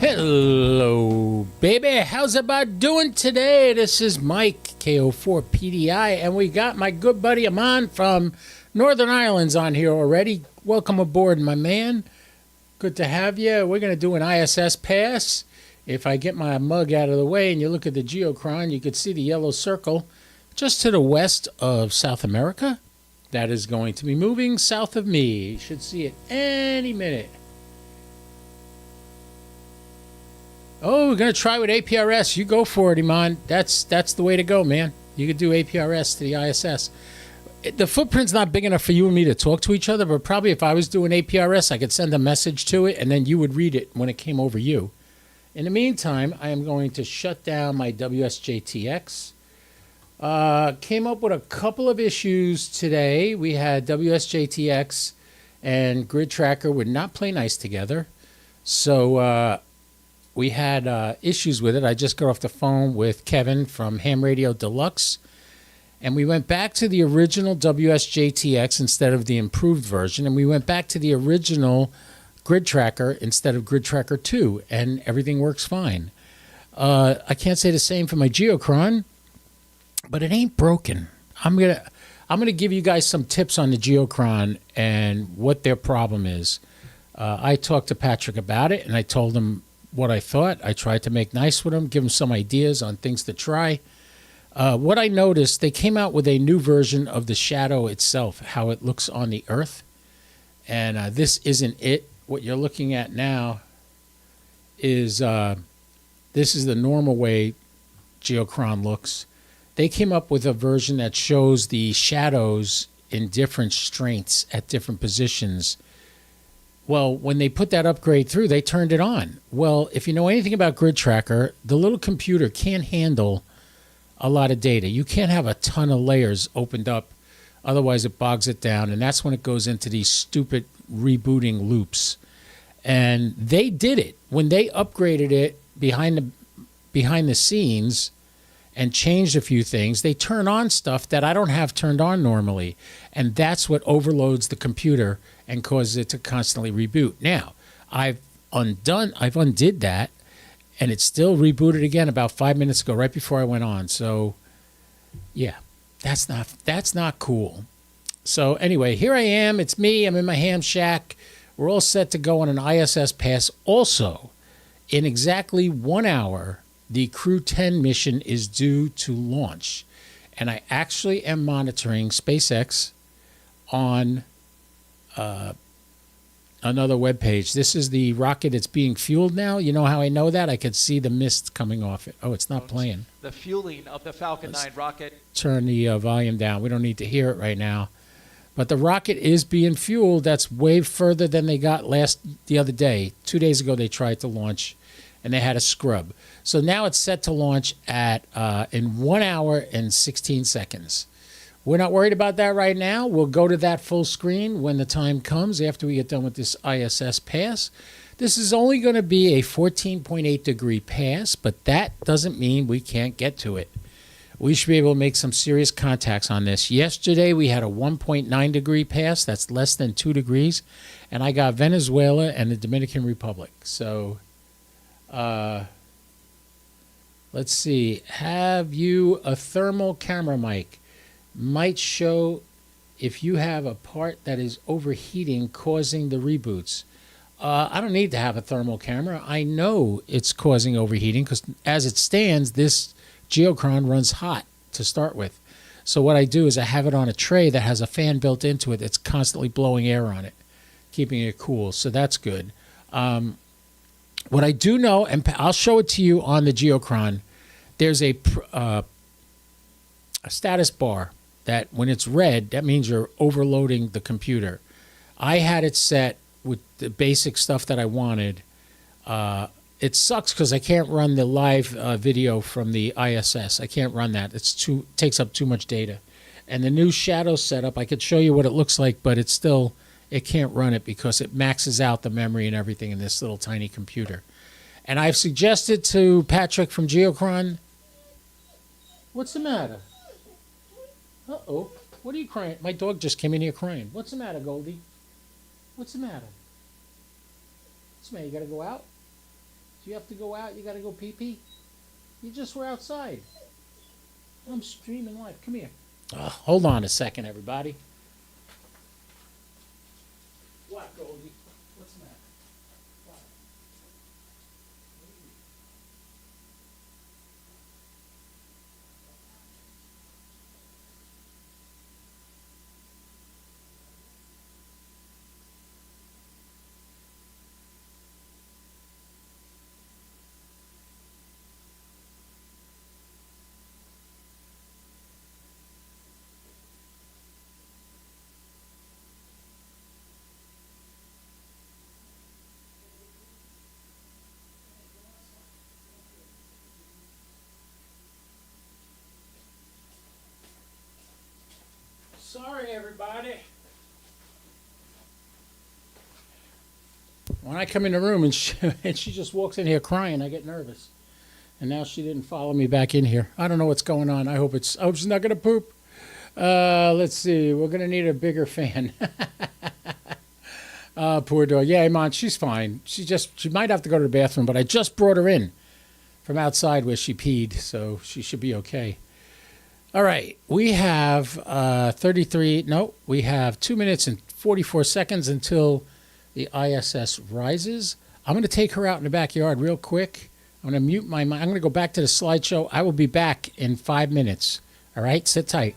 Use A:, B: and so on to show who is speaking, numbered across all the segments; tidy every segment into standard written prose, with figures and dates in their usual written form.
A: Hello, baby. How's about doing today? This is Mike, KO4PDI, and we got my good buddy Aman from Northern Ireland's on here already. Welcome aboard, my man. Good to have you. We're going to do an ISS Pass. If I get my mug out of the way and you look at the geochron, you can see the yellow circle just to the west of South America. That is going to be moving south of me. You should see it any minute. Oh, we're going to try with APRS. You go for it, Iman. That's the way to go, man. You could do APRS to the ISS. The footprint's not big enough for you and me to talk to each other, but probably if I was doing APRS, I could send a message to it, and then you would read it when it came over you. In the meantime, I am going to shut down my WSJTX. Came up with a couple of issues today. We had WSJTX and Grid Tracker would not play nice together. So we had issues with it. I just got off the phone with Kevin from Ham Radio Deluxe, and we went back to the original WSJTX instead of the improved version, and we went back to the original Grid Tracker instead of Grid Tracker 2, and everything works fine. I can't say the same for my geochron, but it ain't broken. I'm gonna give you guys some tips on the geochron and what their problem is. I talked to Patrick about it, and I told him what I thought. I tried to make nice with him, give him some ideas on things to try. What I noticed, they came out with a new version of the shadow itself, how it looks on the Earth. And this isn't it. What you're looking at now is this is the normal way geochron looks. They came up with a version that shows the shadows in different strengths at different positions. Well, when they put that upgrade through, they turned it on. Well, if you know anything about Grid Tracker, the little computer can't handle a lot of data. You can't have a ton of layers opened up, otherwise it bogs it down, and that's when it goes into these stupid rebooting loops. And they did it. When they upgraded it behind the scenes and changed a few things, they turn on stuff that I don't have turned on normally, and that's what overloads the computer and causes it to constantly reboot. Now, I've undid that, and it still rebooted again about 5 minutes ago, right before I went on. So, yeah, that's not cool. So anyway, here I am. It's me. I'm in my ham shack. We're all set to go on an ISS Pass. Also, in exactly 1 hour, the Crew 10 mission is due to launch. And I actually am monitoring SpaceX on another web page. This is the rocket that's being fueled now. You know how I know that? I could see the mist coming off it. Oh, it's not playing.
B: The fueling of the Falcon 9 rocket.
A: Turn the volume down. We don't need to hear it right now. But the rocket is being fueled. That's way further than they got the other day. 2 days ago, they tried to launch, and they had a scrub. So now it's set to launch at in 1 hour and 16 seconds. We're not worried about that right now. We'll go to that full screen when the time comes after we get done with this ISS Pass. This is only going to be a 14.8 degree pass, but that doesn't mean we can't get to it. We should be able to make some serious contacts on this. Yesterday we had a 1.9 degree pass. That's less than 2 degrees. And I got Venezuela and the Dominican Republic. So let's see. Have you a thermal camera mic? Might show if you have a part that is overheating causing the reboots. I don't need to have a thermal camera. I know it's causing overheating because as it stands, this geochron runs hot to start with. So what I do is I have it on a tray that has a fan built into it that's constantly blowing air on it, keeping it cool. So that's good. What I do know, and I'll show it to you on the geochron, there's a status bar that when it's red, that means you're overloading the computer. I had it set with the basic stuff that I wanted. It sucks because I can't run the live video from the ISS. I can't run that. It takes up too much data. And the new shadow setup, I could show you what it looks like, but it can't run it because it maxes out the memory and everything in this little tiny computer. And I've suggested to Patrick from Geochron, what's the matter? Uh-oh. What are you crying? My dog just came in here crying. What's the matter, Goldie? What's the matter? What's the matter? You gotta go out? Do you have to go out? You got to go pee-pee? You just were outside. I'm streaming live. Come here. Hold on a second, everybody. What, Goldie? What's the matter? What? Sorry, everybody. When I come in the room and she just walks in here crying, I get nervous. And now she didn't follow me back in here. I don't know what's going on. I hope she's not going to poop. Let's see. We're going to need a bigger fan. Poor dog. Yeah, Iman, she's fine. She might have to go to the bathroom, but I just brought her in from outside where she peed, so she should be okay. All right, we have we have 2 minutes and 44 seconds until the ISS rises. I'm going to take her out in the backyard real quick. I'm going to mute my mic. I'm going to go back to the slideshow. I will be back in 5 minutes. All right, sit tight.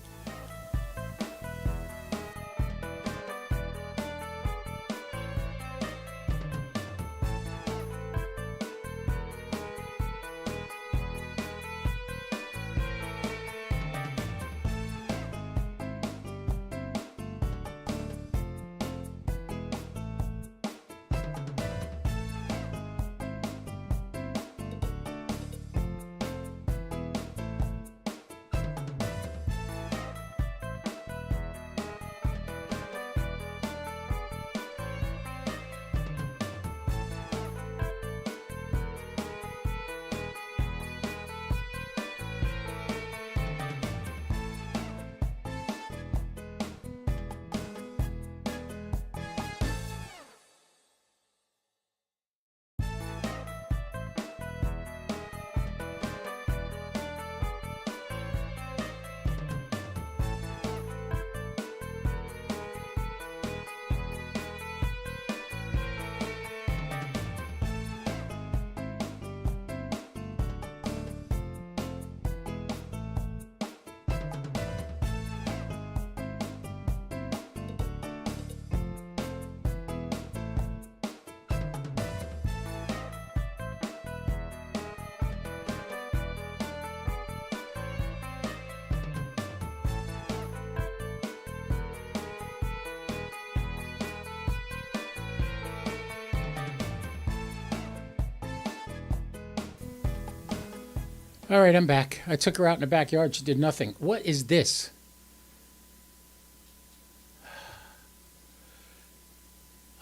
A: All right, I'm back. I took her out in the backyard. She did nothing. What is this?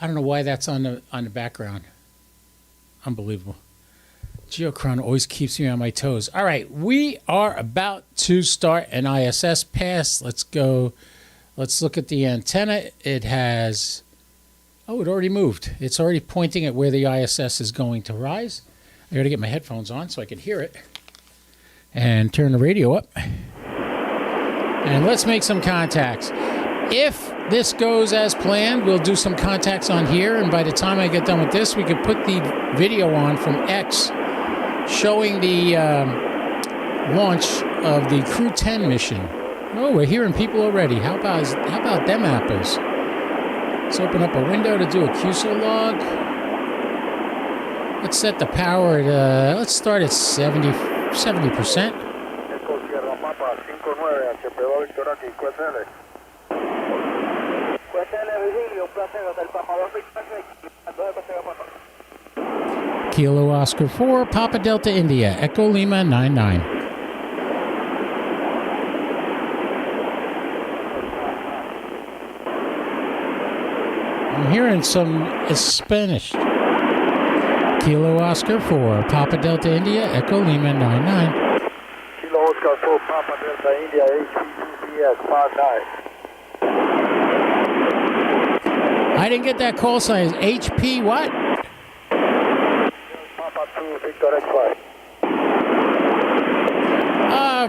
A: I don't know why that's on the background. Unbelievable. Geochron always keeps me on my toes. All right, we are about to start an ISS pass. Let's go. Let's look at the antenna. It has... Oh, it already moved. It's already pointing at where the ISS is going to rise. I got to get my headphones on so I can hear it. And turn the radio up. And let's make some contacts. If this goes as planned, we'll do some contacts on here. And by the time I get done with this, we could put the video on from X showing the launch of the Crew 10 mission. Oh, we're hearing people already. How about them apples? Let's open up a window to do a QSO log. Let's set the power at, let's start at 70%. Kilo Oscar 4, Papa Delta India, Echo Lima 99. I'm hearing some Spanish. Kilo Oscar 4, Papa Delta India, Echo Lima 99.
C: Kilo Oscar 4, Papa Delta India, HPCS 59.
A: I didn't get that call sign. HP what?
C: Papa 2, Victor X-Ray.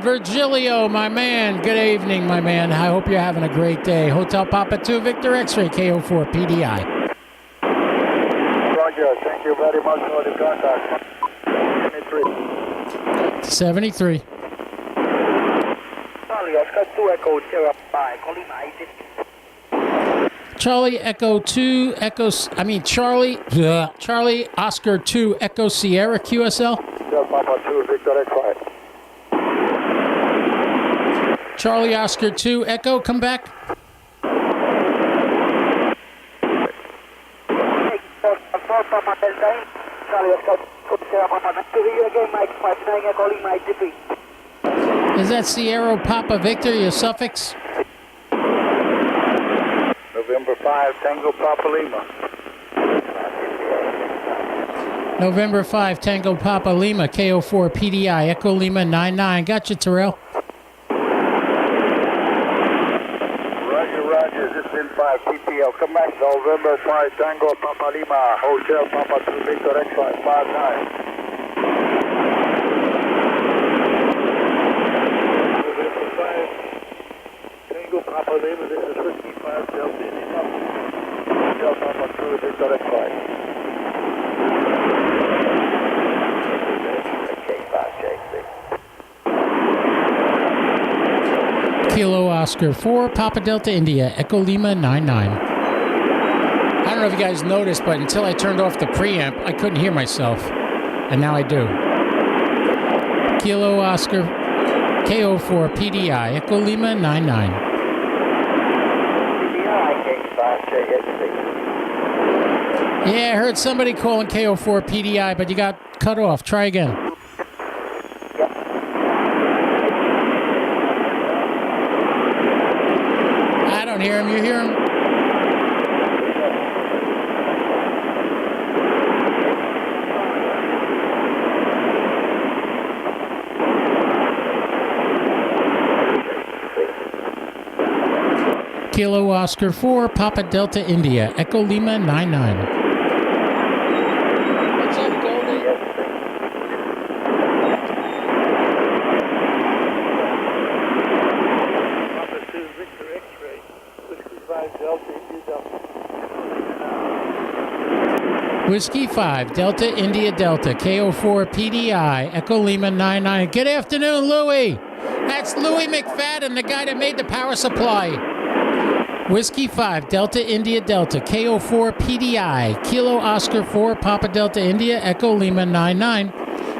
A: Virgilio, my man. Good evening, my man. I hope you're having a great day. Hotel Papa 2, Victor X-Ray, KO4 PDI.
C: Roger, thank you very much for the contact.
A: 73.
C: Charlie, Oscar 2 Echo Sierra Papa, Colima
A: Charlie Echo 2, Charlie Oscar 2, Echo Sierra QSL.
C: Hotel Papa 2, Victor X-Ray.
A: Charlie Oscar 2, Echo, come back. Is that Sierra Papa Victor, your suffix?
C: November 5, Tango Papa Lima.
A: November 5, Tango Papa Lima, KO4 PDI, Echo Lima 99. Gotcha, Terrell.
C: Roger, this is 5 TPL. Come back, November 5, Tango Papa Lima, Hotel Papa 2, Victor X-Ray, 59. November 5, Tango Papa Lima, this is 55, Delta Lima, Hotel Papa 2, Victor X-Ray.
A: Kilo Oscar 4, Papa Delta India, Echo Lima 99. I don't know if you guys noticed, but until I turned off the preamp, I couldn't hear myself. And now I do. Kilo Oscar KO4 PDI, Echo Lima 99. Yeah, I heard somebody calling KO4 PDI, but you got cut off. Try again. I don't hear him. You hear him? Kilo Oscar 4, Papa Delta India, Echo Lima 99. What's up, Goldie?
C: Papa 2, Victor X-Ray, 65 Delta India Delta.
A: Whiskey 5, Delta India Delta, KO4 PDI, Echo Lima 99. Good afternoon, Louie. That's Louie McFadden, the guy that made the power supply. Whiskey 5, Delta India Delta, KO4 PDI, Kilo Oscar 4, Papa Delta India, Echo Lima 99.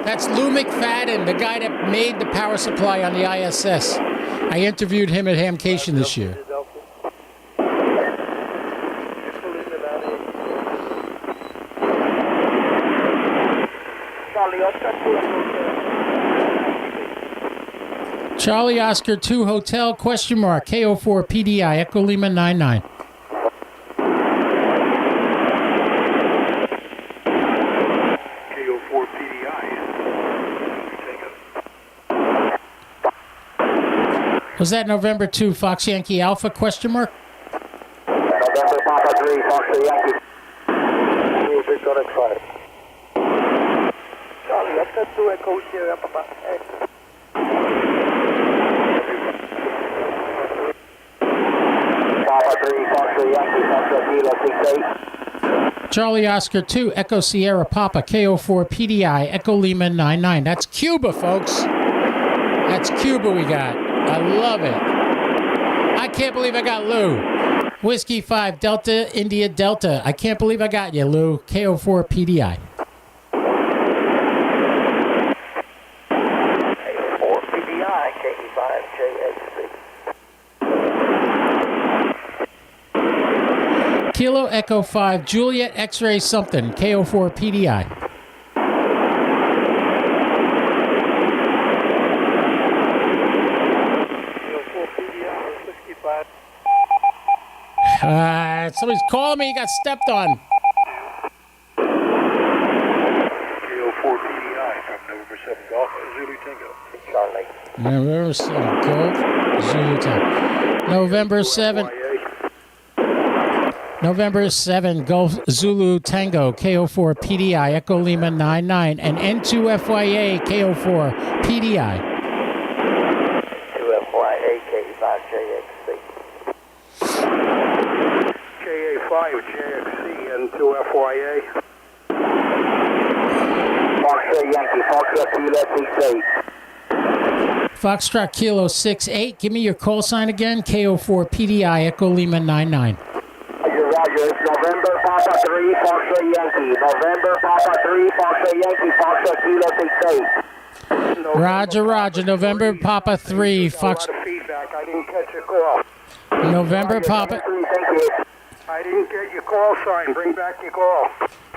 A: That's Lou McFadden, the guy that made the power supply on the ISS. I interviewed him at Hamcation this year. Charlie Oscar 2 Hotel, question mark, KO4 PDI, Echo Lima 99.
C: KO4 PDI.
A: Was that November 2 Fox Yankee Alpha, question mark?
C: November Papa 3, Fox Yankee. Victor X-Ray. Charlie, Oscar 2 Echo Sierra Papa.
A: Charlie Oscar 2, Echo Sierra Papa, KO4 PDI, Echo Lima 99. That's Cuba, folks. That's Cuba we got. I love it. I can't believe I got Lou. Whiskey 5, Delta India Delta. I can't believe I got you, Lou. KO4 PDI.
C: KO4 PDI, KE5 JXC.
A: Kilo Echo 5, Juliet X-Ray something, KO4 PDI.
C: KO4 PDI, 65.
A: Somebody's calling me. He got stepped on.
C: KO4 PDI from November 7 Golf Zulu Tango. Charlie.
A: November 7, Golf Zulu Tango. November 7. November 7, Golf Zulu Tango, KO4 PDI, Echo Lima 99, and N2 FYA, KO4 PDI.
C: 2FYA, K5 JXC. KA5 JXC and 2FYA. Foxtrot Yankee, Foxtrot Kilo 68.
A: Foxtrot Kilo 68, give me your call sign again, KO4 PDI, Echo Lima 99.
C: Roger, it's November Papa 3, Foxtrot Yankee. November Papa 3, Foxtrot Yankee, Foxtrot Kilo 68.
A: Roger, November Papa 3, Fox...
C: A lot of feedback, I didn't catch your call.
A: November Papa...
C: Thank you. I didn't get your call sign, bring back your call.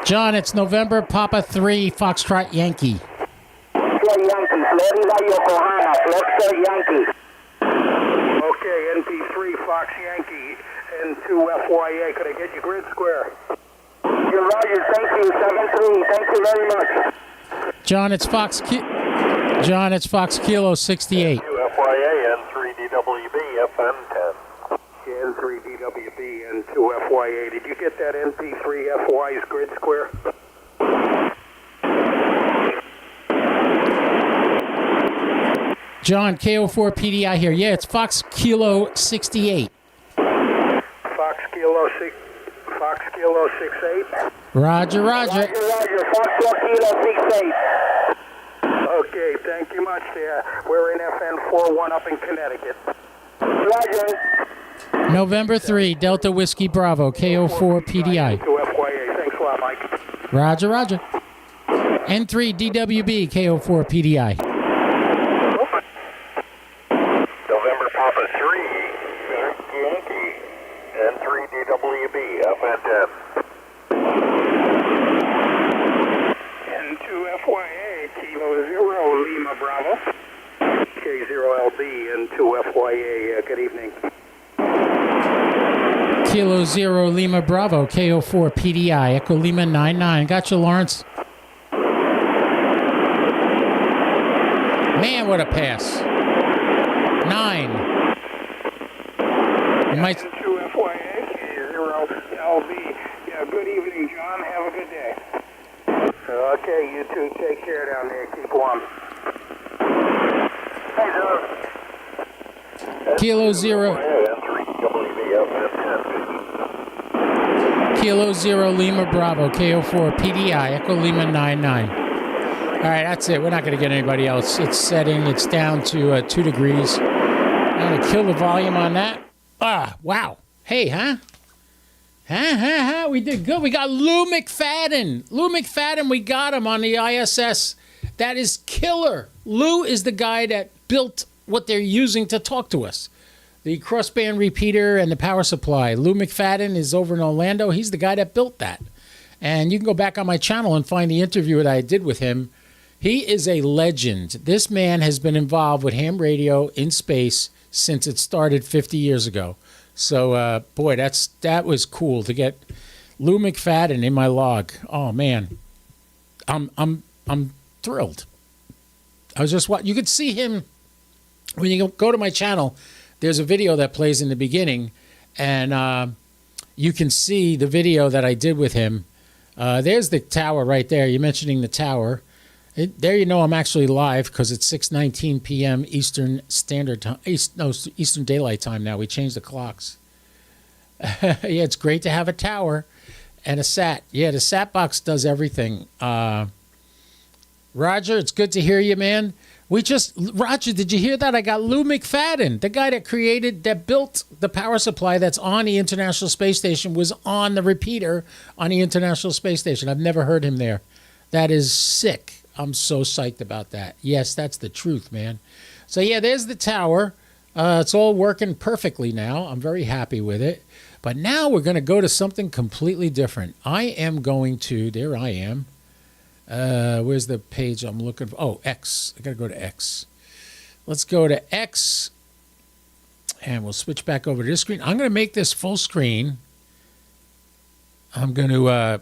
A: John, it's November Papa 3, Foxtrot Yankee.
C: Foxtrot Yankee, Florida, Yokohama, Foxtrot Yankee. Okay, NP3, Fox Yankee, and 2FYA. Could I get your grid square? You're Roger, thank you, 7-3, thank you very much.
A: John, it's Fox Kilo 68.
C: 2FYA, N3DWB, FM10. N3DWB and 2FYA. Did you get that NP3FY's grid square?
A: John, KO4 PDI here. Yeah, it's Fox Kilo 68.
C: Fox Kilo 68.
A: Roger.
C: Roger. Fox Kilo 68. Okay, thank you much there. We're in FN41 up in Connecticut. Roger.
A: November 3, Delta Whiskey Bravo, KO4 PDI.
C: 2FYA. Thanks a lot, Mike.
A: Roger. N3 DWB, KO4 PDI.
C: November Papa 3, Yankee, N3DWB, FN10. N2FYA, Kilo 0, Lima Bravo. K0LB, N2FYA, good evening.
A: Kilo 0 Lima Bravo, KO4 PDI, Echo Lima 99. Got you, Lawrence. Man, what a pass. 9. You might...
C: N2FYA, K0LB. Yeah, good evening, John. Have a good day. Okay, you two take care down there. Keep warm. Hey, John.
A: Kilo 0. Kilo 0 Lima Bravo, KO4 PDI, Echo Lima 99. All right, that's it. We're not going to get anybody else. It's setting. It's down to 2 degrees. I'm going to kill the volume on that. Wow. Hey, huh? We did good. We got Lou McFadden. Lou McFadden, we got him on the ISS. That is killer. Lou is the guy that built what they're using to talk to us. The crossband repeater and the power supply. Lou McFadden is over in Orlando. He's the guy that built that. And you can go back on my channel and find the interview that I did with him. He is a legend. This man has been involved with ham radio in space since it started 50 years ago. So, boy, that was cool to get Lou McFadden in my log. Oh man, I'm thrilled. I was just you could see him when you go to my channel. There's a video that plays in the beginning, and you can see the video that I did with him. There's the tower right there. You're mentioning the tower. There you know I'm actually live because it's 6:19 p.m. Eastern Standard Time. Eastern Daylight Time now. We changed the clocks. Yeah, it's great to have a tower and a sat. Yeah, the sat box does everything. Roger, it's good to hear you, man. Roger, did you hear that? I got Lou McFadden, the guy that built the power supply that's on the International Space Station, was on the repeater on the International Space Station. I've never heard him there. That is sick. I'm so psyched about that. Yes, that's the truth, man. So, yeah, there's the tower. It's all working perfectly now. I'm very happy with it. But now we're going to go to something completely different. There I am. Where's the page I'm looking for? Oh, X. I got to go to X. Let's go to X. And we'll switch back over to this screen. I'm going to make this full screen. I'm going to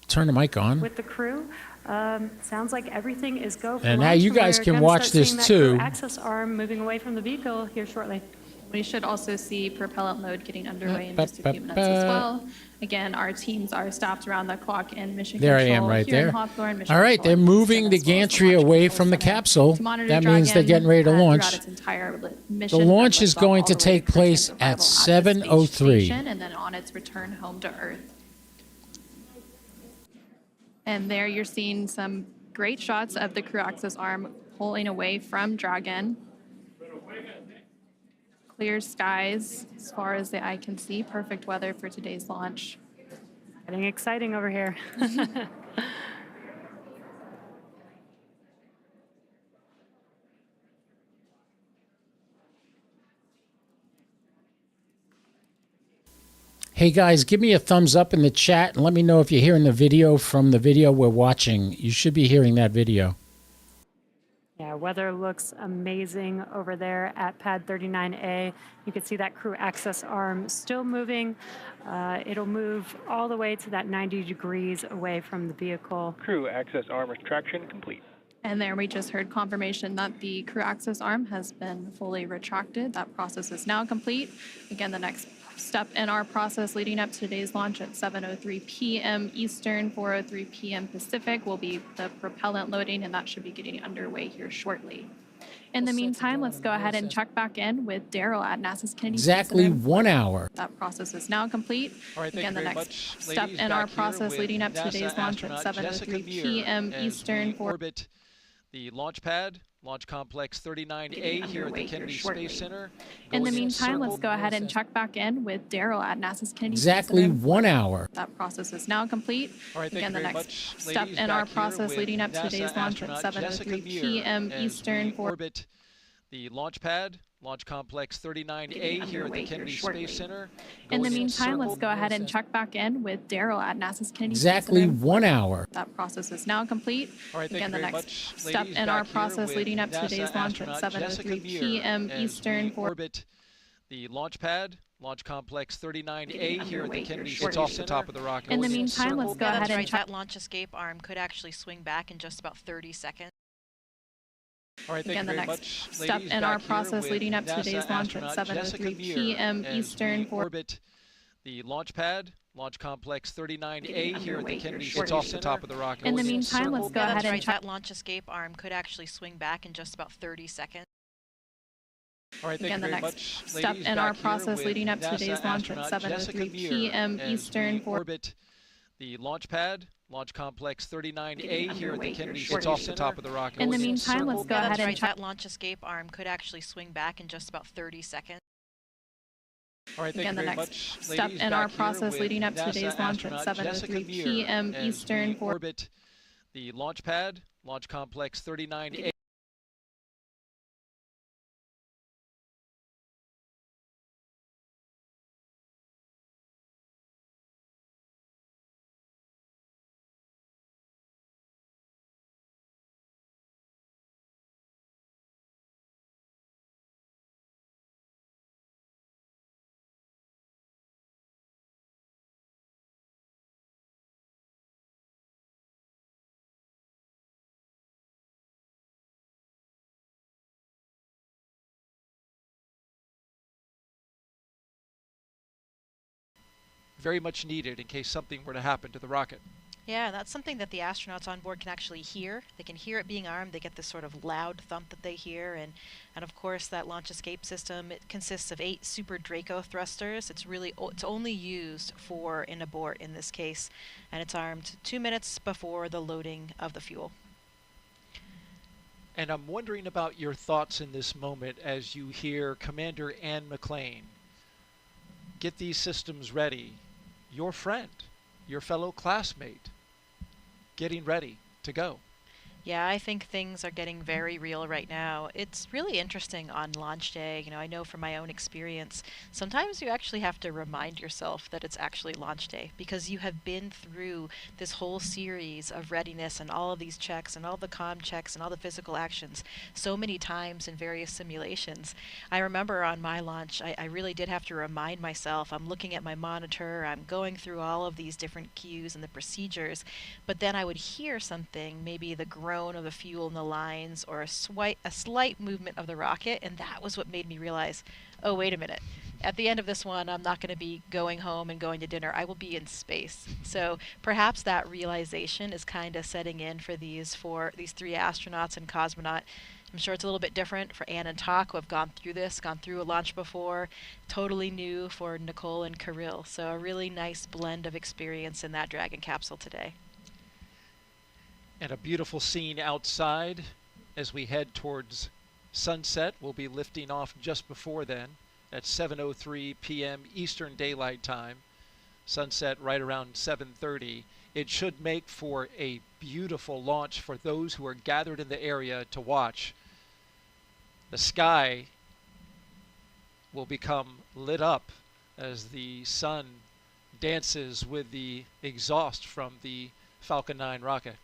A: turn the mic on.
D: With the crew. Sounds like everything is go for
A: and
D: launch,
A: now you guys can watch this too.
D: Access arm moving away from the vehicle here shortly.
E: We should also see propellant load getting underway in just a few minutes as well. Again, our teams are staffed around the clock in mission
A: There I
E: control
A: am right
E: here in
A: there.
E: Hawthorne, mission
A: All right,
E: control
A: they're
E: in
A: moving the
E: Houston, as well as
A: gantry
E: launch
A: away
E: control
A: from the
E: center
A: capsule.
E: to monitor
A: That means they're
E: Dragon,
A: getting ready to
E: throughout
A: launch.
E: its entire
A: The
E: mission
A: launch
E: from
A: is
E: liftoff
A: going
E: all
A: to
E: the way
A: take
E: to
A: place
E: survival
A: at
E: the space
A: 7:03.
E: station and then on its return home to Earth. And there you're seeing some great shots of the crew access arm pulling away from Dragon. Clear skies as far as the eye can see. Perfect weather for today's launch.
D: Getting exciting over here.
A: Hey guys, give me a thumbs up in the chat and let me know if you're hearing the video from the video we're watching. You should be hearing that video.
D: Yeah, weather looks amazing over there at pad 39A. You can see that crew access arm still moving. It'll move all the way to that 90 degrees away from the vehicle.
F: Crew access arm retraction complete.
E: And there we just heard confirmation that the crew access arm has been fully retracted. That process is now complete. Again, the next step in our process leading up to today's launch at 7:03 p.m. Eastern, 4:03 p.m. Pacific will be the propellant loading, and that should be getting underway here shortly. In the meantime, let's go ahead and check back in with Daryl at NASA's Kennedy Space
A: Exactly
E: Center.
A: 1 hour.
E: That process is now complete.
B: All right, thank
E: Again,
B: you
E: the
B: very
E: next
B: much,
E: step
B: ladies.
E: in
B: Back
E: our
B: here
E: process
B: with
E: leading up to
B: NASA
E: today's launch at
B: astronaut
E: 7:03
B: Jessica Meir
E: p.m.
B: as
E: Eastern,
B: we orbit the launch pad, Launch Complex 39A here at the Kennedy Space Center.
E: In the
B: Going
E: meantime, let's
B: circle.
E: go ahead and check back in with Daryl at NASA's Kennedy
A: Exactly
E: Space Center.
A: 1 hour.
E: That process is now complete.
B: All right, thank
E: Again,
B: you
E: the
B: very
E: next
B: much,
E: step
B: ladies.
E: in our
B: Back here
E: process
B: with
E: leading up to
B: NASA
E: today's launch at
B: astronaut Jessica
E: 7:03
B: Meir
E: p.m.
B: as
E: Eastern.
B: we orbit the launch pad, Launch Complex 39A here at the Kennedy Space Center.
E: In the
B: Going
E: meantime, let's
B: circle.
E: go ahead and check back in with Daryl at NASA's Kennedy
A: Exactly
E: Space Center.
A: 1 hour.
E: That process is now complete.
B: All right, thank
E: Again,
B: you
E: the
B: very
E: next
B: much,
E: step
B: ladies.
E: in our
B: Back here
E: process
B: with
E: leading up to
B: NASA
E: today's launch at
B: astronaut Jessica
E: 7:03
B: Meir
E: p.m.
B: as
E: Eastern.
B: we orbit the launch pad, Launch Complex 39A here at the Kennedy Space
G: It's off the
B: Center.
G: top of the rocket.
E: In the
B: Going
E: meantime, let's
B: circle.
E: go
G: Yeah,
E: ahead
G: that's
E: and
G: right.
E: check.
G: That launch escape arm could actually swing back in just about 30 seconds.
B: All right, thank
E: Again,
B: you
E: the
B: very
E: next
B: much,
E: step
B: ladies.
E: in our
B: Back here
E: process
B: with
E: leading up to
B: NASA
E: today's launch at
B: astronaut Jessica
E: 7:03
B: Meir
E: p.m.
B: as
E: Eastern.
B: we orbit the launch pad, Launch Complex 39A here at the Kennedy Space
G: It's
B: Center.
G: off the top of the rocket.
E: In the
B: Going
E: meantime, let's
B: circle.
E: go
G: Yeah,
E: ahead
G: that's
E: and
G: right.
E: check.
G: That launch escape arm could actually swing back in just about 30 seconds.
B: All right, thank
E: Again,
B: you
E: the
B: very
E: next
B: much,
E: step
B: ladies.
E: in our
B: Back here
E: process
B: with
E: leading up to
B: NASA
E: today's launch at
B: astronaut Jessica
E: 7:03
B: Meir
E: p.m.
B: as
E: Eastern.
B: we orbit the launch pad, Launch Complex 39A here at the Kennedy Space
G: It's
B: Center.
G: off the top of the rocket.
E: In the
B: Going
E: meantime, let's
B: circle.
E: go
G: Yeah,
E: ahead
G: that's
E: and
G: right.
E: check.
G: That launch escape arm could actually swing back in just about 30 seconds.
B: All right, thank
E: Again,
B: you
E: the
B: very
E: next
B: much,
E: step
B: ladies.
E: in our
B: Back here
E: process
B: with
E: leading up to
B: NASA
E: today's launch at
B: astronaut Jessica
E: 7:03
B: Meir
E: p.m.
B: as
E: Eastern.
B: we orbit the launch pad, Launch Complex 39A. Very much needed in case something were to happen to the rocket.
G: Yeah, that's something that the astronauts on board can actually hear. They can hear it being armed. They get this sort of loud thump that they hear. And of course, that launch escape system, it consists of 8 Super Draco thrusters. It's only used for an abort in this case. And it's armed 2 minutes before the loading of the fuel.
B: And I'm wondering about your thoughts in this moment as you hear Commander Ann McLean. Get these systems ready. Your friend, your fellow classmate, getting ready to go.
G: Yeah, I think things are getting very real right now. It's really interesting on launch day. You know, I know from my own experience, sometimes you actually have to remind yourself that it's actually launch day because you have been through this whole series of readiness and all of these checks and all the comm checks and all the physical actions so many times in various simulations. I remember on my launch, I really did have to remind myself, I'm looking at my monitor, I'm going through all of these different cues and the procedures, but then I would hear something, maybe the groan of the fuel in the lines or a slight movement of the rocket, and that was what made me realize, oh, wait a minute. At the end of this one, I'm not going to be going home and going to dinner. I will be in space. So perhaps that realization is kind of setting in for these three astronauts and cosmonaut. I'm sure it's a little bit different for Anne and Tak, who have gone through a launch before. Totally new for Nicole and Kirill. So a really nice blend of experience in that Dragon capsule today.
B: And a beautiful scene outside as we head towards sunset. We'll be lifting off just before then at 7:03 p.m. Eastern Daylight Time. Sunset right around 7:30. It should make for a beautiful launch for those who are gathered in the area to watch. The sky will become lit up as the sun dances with the exhaust from the Falcon 9 rocket.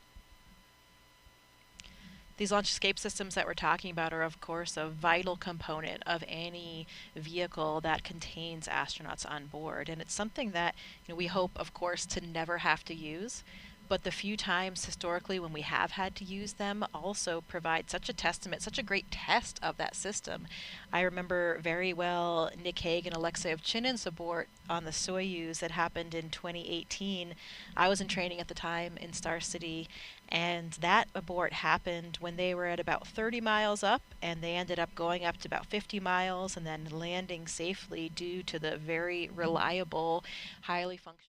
G: These launch escape systems that we're talking about are, of course, a vital component of any vehicle that contains astronauts on board. And it's something that we hope, of course, to never have to use. But the few times historically when we have had to use them also provide such a testament, such a great test of that system. I remember very well Nick Hague and Alexei Ovchinin's abort on the Soyuz that happened in 2018. I was in training at the time in Star City, and that abort happened when they were at about 30 miles up, and they ended up going up to about 50 miles and then landing safely due to the very reliable, highly functional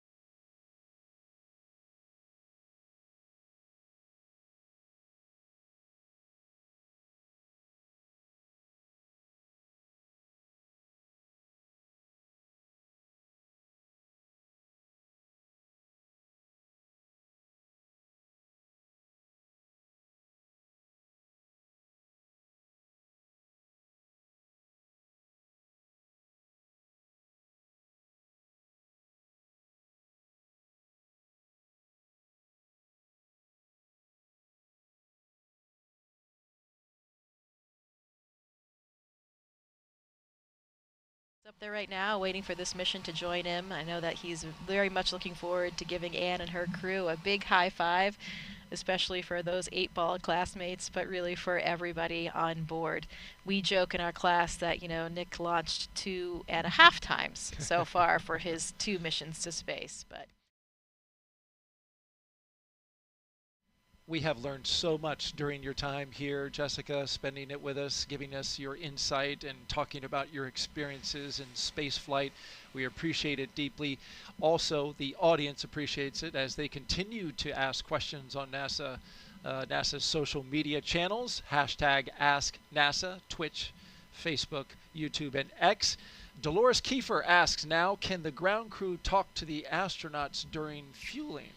G: up there right now waiting for this mission to join him. I know that he's very much looking forward to giving Anne and her crew a big high five, especially for those 8-ball classmates, but really for everybody on board. We joke in our class that, Nick launched 2.5 times so far for his 2 missions to space, but
B: We have learned so much during your time here, Jessica, spending it with us, giving us your insight and talking about your experiences in space flight. We appreciate it deeply. Also, the audience appreciates it as they continue to ask questions on NASA's social media channels, hashtag AskNASA, Twitch, Facebook, YouTube, and X. Dolores Kiefer asks now, can the ground crew talk to the astronauts during fueling?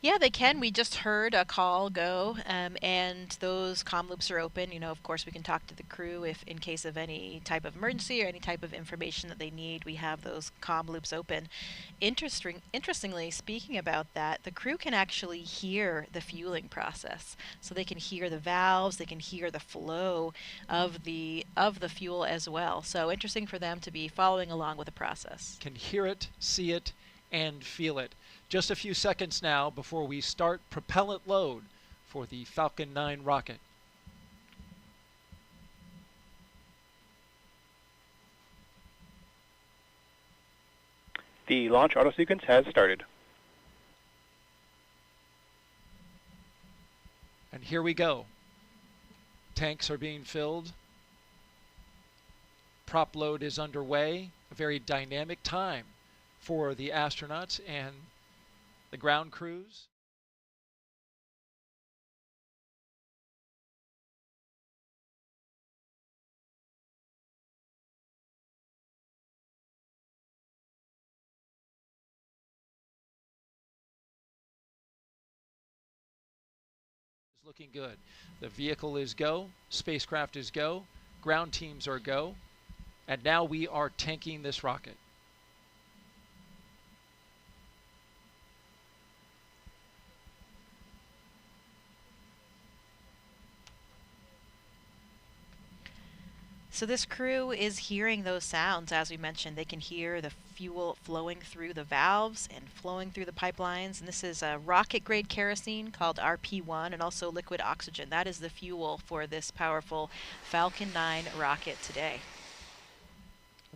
G: yeah, they can. We just heard a call go, and those comm loops are open. Of course, we can talk to the crew if in case of any type of emergency or any type of information that they need. We have those comm loops open. Interestingly, speaking about that, the crew can actually hear the fueling process. So they can hear the valves, they can hear the flow of the fuel as well. So interesting for them to be following along with the process.
B: Can hear it, see it, and feel it. Just a few seconds now before we start propellant load for the Falcon 9 rocket.
F: The launch auto sequence has started.
B: And here we go. Tanks are being filled. Prop load is underway. A very dynamic time for the astronauts and the ground crews. Is looking good. The vehicle is go, spacecraft is go, ground teams are go, and now we are tanking this rocket.
G: So this crew is hearing those sounds. As we mentioned, they can hear the fuel flowing through the valves and flowing through the pipelines. And this is a rocket-grade kerosene called RP1 and also liquid oxygen. That is the fuel for this powerful Falcon 9 rocket today.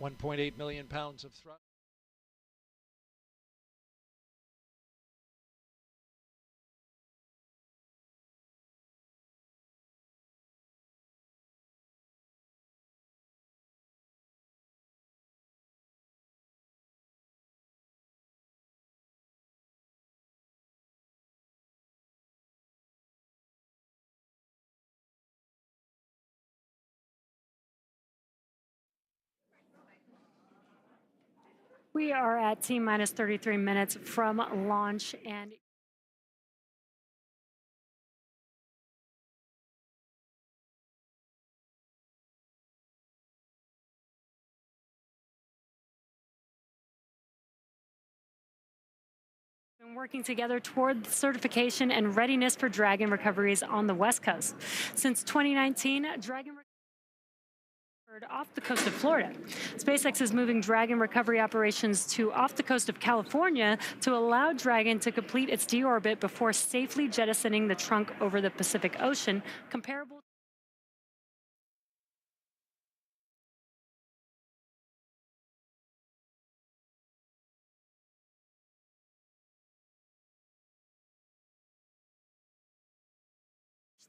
B: 1.8 million pounds of thrust.
D: We are at T minus 33 minutes from launch, and been working together toward certification and readiness for Dragon recoveries on the West Coast. Since 2019, Dragon off the coast of Florida. SpaceX is moving Dragon recovery operations to off the coast of California to allow Dragon to complete its deorbit before safely jettisoning the trunk over the Pacific Ocean, comparable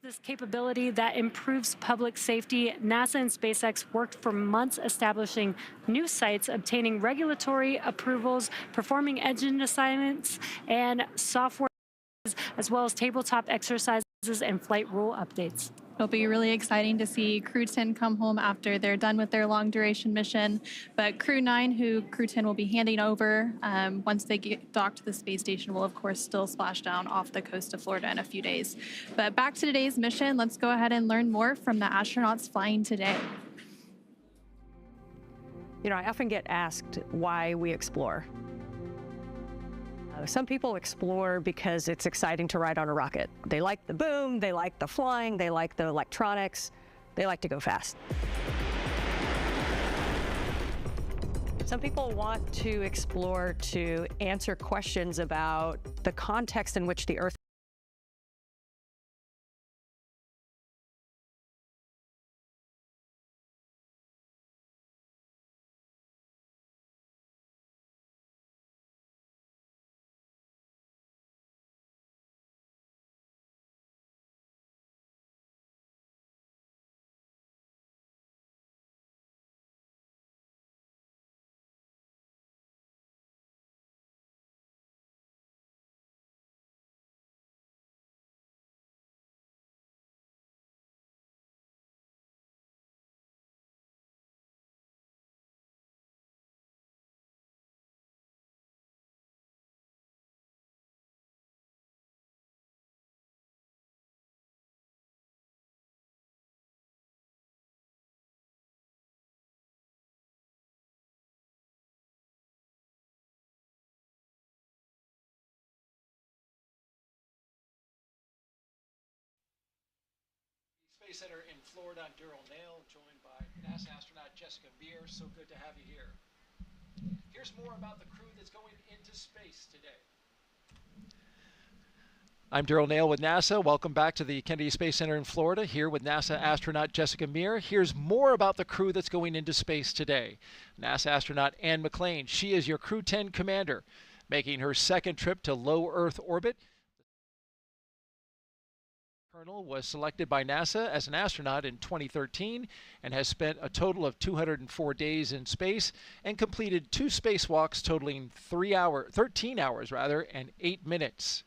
D: this capability that improves public safety. NASA and SpaceX worked for months establishing new sites, obtaining regulatory approvals, performing engine assignments and software, as well as tabletop exercises and flight rule updates.
E: It'll be really exciting to see Crew 10 come home after they're done with their long duration mission. But Crew 9, who Crew 10 will be handing over once they get docked to the space station, will of course still splash down off the coast of Florida in a few days. But back to today's mission, let's go ahead and learn more from the astronauts flying today.
H: You know, I often get asked why we explore. Some people explore because it's exciting to ride on a rocket. They like the boom, they like the flying, they like the electronics, they like to go fast. Some people want to explore to answer questions about the context in which the Earth
B: Space Center in Florida. I'm Daryl Nail, joined by NASA astronaut Jessica Meir. So good to have you here. Here's more about the crew that's going into space today. I'm Daryl Nail with NASA. Welcome back to the Kennedy Space Center in Florida, here with NASA astronaut Jessica Meir. Here's more about the crew that's going into space today. NASA astronaut Ann McClain, she is your Crew 10 commander, making her second trip to low Earth orbit. Colonel was selected by NASA as an astronaut in 2013 and has spent a total of 204 days in space and completed 2 spacewalks totaling 13 hours and 8 minutes.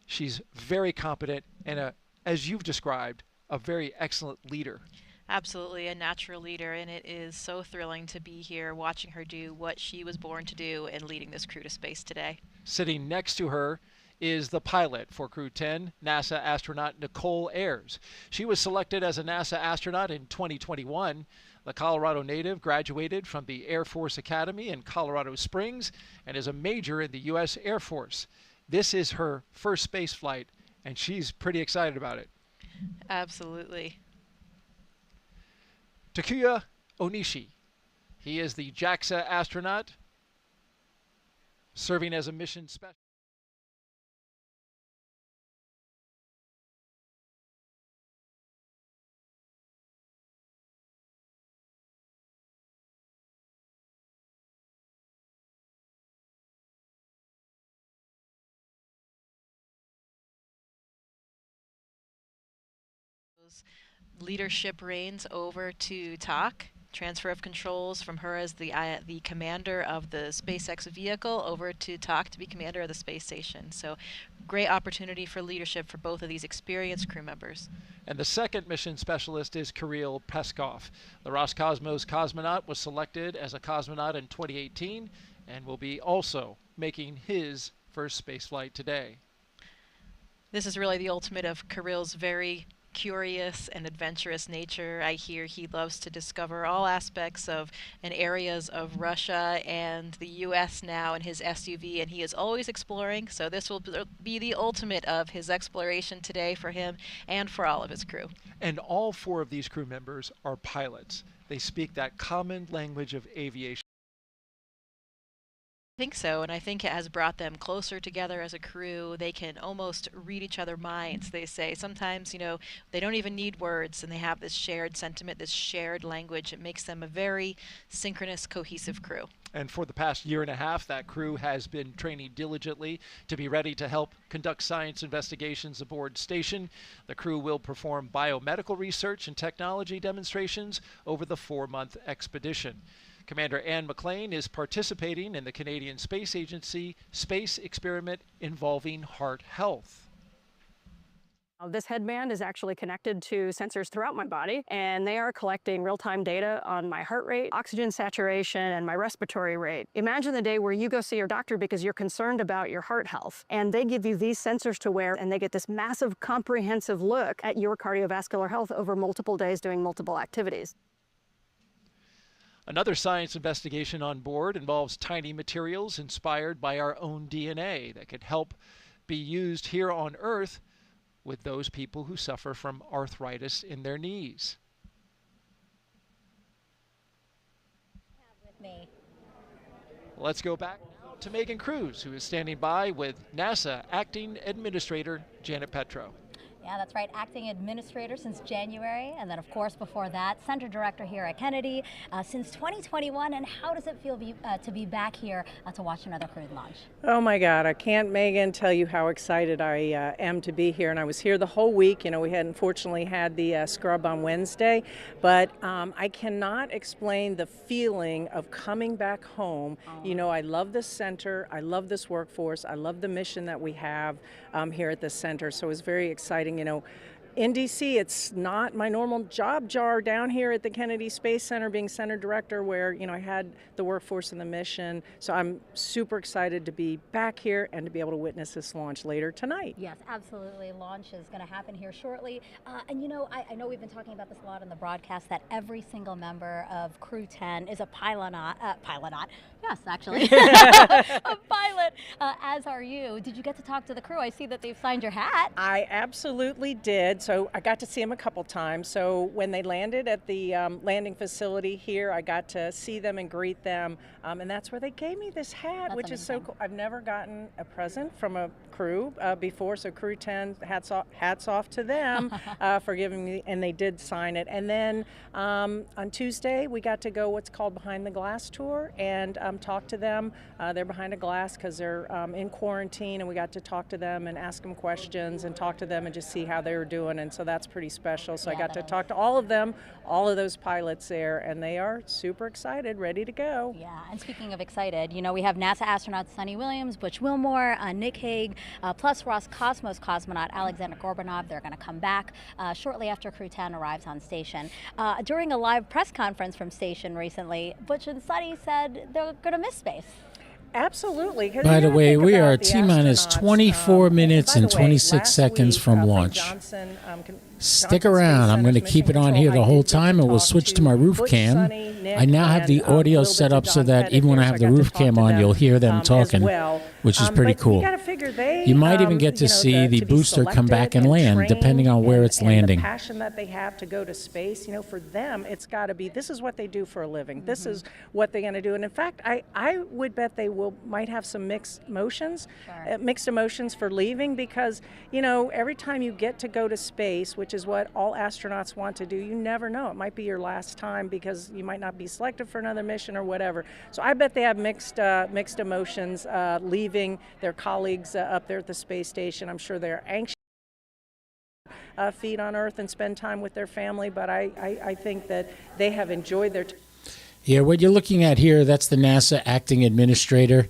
B: She's very competent and, as you've described, a very excellent leader.
G: Absolutely a natural leader, and it is so thrilling to be here watching her do what she was born to do and leading this crew to space today.
B: Sitting next to her is the pilot for Crew 10, NASA astronaut Nicole Ayers. She was selected as a NASA astronaut in 2021. The Colorado native graduated from the Air Force Academy in Colorado Springs and is a major in the U.S. Air Force. This is her first space flight, and she's pretty excited about it.
G: Absolutely.
B: Takuya Onishi. He is the JAXA astronaut serving as a mission specialist.
G: those leadership reins over to Tak. Transfer of controls from her as the commander of the SpaceX vehicle over to Tak to be commander of the space station. So great opportunity for leadership for both of these experienced crew members.
B: And the second mission specialist is Kirill Peskov. The Roscosmos cosmonaut was selected as a cosmonaut in 2018 and will be also making his first spaceflight today.
G: This is really the ultimate of Kirill's very curious and adventurous nature. I hear he loves to discover all aspects of and areas of Russia and the US now in his SUV, and he is always exploring, so this will be the ultimate of his exploration today for him and for all of his crew.
B: And all 4 of these crew members are pilots. They speak that common language of aviation.
G: I think so, and I think it has brought them closer together as a crew. They can almost read each other's minds, they say. Sometimes, they don't even need words, and they have this shared sentiment, this shared language. It makes them a very synchronous, cohesive crew.
B: And for the past year and a half, that crew has been training diligently to be ready to help conduct science investigations aboard station. The crew will perform biomedical research and technology demonstrations over the 4-month expedition. Commander Anne McLean is participating in the Canadian Space Agency space experiment involving heart health.
H: This headband is actually connected to sensors throughout my body, and they are collecting real-time data on my heart rate, oxygen saturation, and my respiratory rate. Imagine the day where you go see your doctor because you're concerned about your heart health, and they give you these sensors to wear, and they get this massive, comprehensive look at your cardiovascular health over multiple days doing multiple activities.
B: Another science investigation on board involves tiny materials inspired by our own DNA that could help be used here on Earth with those people who suffer from arthritis in their knees. Let's go back to Megan Cruz, who is standing by with NASA Acting Administrator Janet Petro.
I: Yeah, that's right. Acting administrator since January, and then of course before that, center director here at Kennedy since 2021. And how does it feel to be back here to watch another crew launch?
J: Oh my God, I can't, Megan, tell you how excited I am to be here. And I was here the whole week. We had unfortunately had the scrub on Wednesday, but I cannot explain the feeling of coming back home. I love this center. I love this workforce. I love the mission that we have here at the center. So it was very exciting. In DC, it's not my normal job jar down here at the Kennedy Space Center being center director where, I had the workforce and the mission. So I'm super excited to be back here and to be able to witness this launch later tonight.
I: Yes, absolutely. Launch is going to happen here shortly. I know we've been talking about this a lot in the broadcast, that every single member of Crew 10 is a pilonaut. Yes, actually. A pilot, as are you. Did you get to talk to the crew? I see that they've signed your hat.
J: I absolutely did. So I got to see them a couple times. So when they landed at the landing facility here, I got to see them and greet them. And that's where they gave me this hat,
I: That's
J: which
I: amazing.
J: is so cool. I've never gotten a present from a crew before. So Crew 10, hats off to them for giving me, and they did sign it. And then on Tuesday, we got to go what's called Behind the Glass tour and talk to them. They're behind a glass because they're in quarantine, and we got to talk to them and ask them questions and talk to them and just see how they were doing. And so that's pretty special. So
I: Yeah,
J: I got to
I: that
J: talk to all of them, all of those pilots there, and they are super excited, ready to go.
I: Yeah, and speaking of excited, we have NASA astronauts Sunny Williams, Butch Wilmore, Nick Hague, plus Roscosmos cosmonaut Alexander Gorbanov. They're going to come back shortly after Crew 10 arrives on station. During a live press conference from station recently, Butch and Sunny said they're going to miss space.
J: Absolutely. 'Cause
A: By
J: you
A: the
J: gotta
A: way,
J: think
A: we
J: about
A: are
J: the
A: T-minus
J: astronauts.
A: 24 minutes
J: By the
A: and
J: way,
A: 26
J: last
A: seconds
J: week,
A: from
J: Frank
A: launch.
J: Johnson,
A: Stick
J: Johnson
A: around.
J: Space
A: I'm going to
J: Center's
A: keep it
J: mission
A: on here
J: control.
A: the
J: I
A: whole
J: did get
A: time,
J: to
A: and we'll
J: talk
A: switch to my roof
J: Butch,
A: cam.
J: Sunny, Nick,
A: I now have
J: and,
A: the
J: a
A: audio
J: little
A: set
J: bit
A: up
J: to
A: so
J: Don
A: that
J: Pettit
A: even when I
J: there,
A: have
J: so
A: the
J: got to
A: roof
J: talk
A: cam
J: to
A: on,
J: them,
A: you'll hear them
J: as
A: talking,
J: well.
A: which is pretty
J: But
A: cool.
J: You got to figure they,
A: You might even get to see the
J: to be
A: booster come back
J: selected
A: and land,
J: trained
A: depending on where it's
J: and
A: landing.
J: the passion that they have to go to space, for them, it's got to be, this is what they do for a living. This is what they're going to do. And in fact, I would bet they might have some mixed emotions, for leaving, because, every time you get to go to space, which is what all astronauts want to do, you never know. It might be your last time because you might not be selected for another mission or whatever. So I bet they have mixed emotions leaving their colleagues up there at the space station. I'm sure they're anxious. feet on Earth and spend time with their family. But I think that they have enjoyed their time.
A: Yeah, what you're looking at here, that's the NASA acting administrator.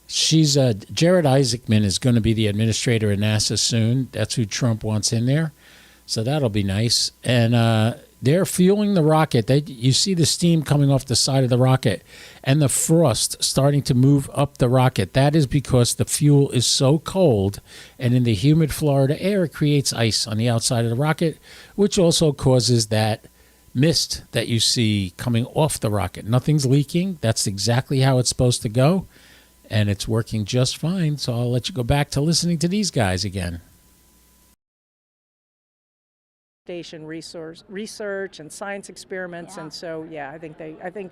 A: She's Jared Isaacman is going to be the administrator at NASA soon. That's who Trump wants in there. So that'll be nice. And they're fueling the rocket. You see the steam coming off the side of the rocket and the frost starting to move up the rocket. That is because the fuel is so cold, and in the humid Florida air, it creates ice on the outside of the rocket, which also causes that mist that you see coming off the rocket. Nothing's leaking. That's exactly how it's supposed to go, and it's working just fine. So I'll let you go back to listening to these guys again.
J: Station research and science experiments, and so yeah, I think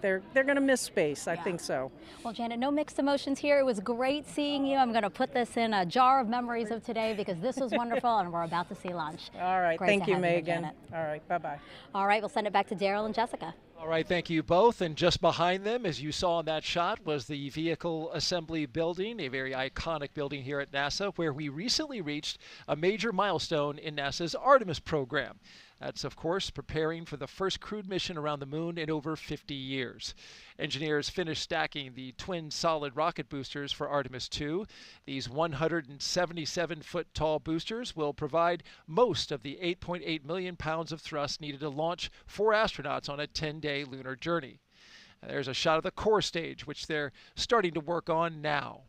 J: they're going to miss space. I think so.
I: Well, Janet, no mixed emotions here. It was great seeing you. I'm going to put this in a jar of memories of today because this was wonderful, and we're about to see launch.
J: All right,
I: Great
J: thank
I: to
J: you,
I: have
J: Megan.
I: Janet.
J: All right, bye-bye.
I: All right, we'll send it back to Daryl and Jessica.
B: All right, thank you both. And just behind them, as you saw in that shot, was the Vehicle Assembly Building, a very iconic building here at NASA, where we recently reached a major milestone in NASA's Artemis program. That's, of course, preparing for the first crewed mission around the moon in over 50 years. Engineers finished stacking the twin solid rocket boosters for Artemis 2. These 177-foot tall boosters will provide most of the 8.8 million pounds of thrust needed to launch 4 astronauts on a 10-day lunar journey. There's a shot of the core stage, which they're starting to work on now.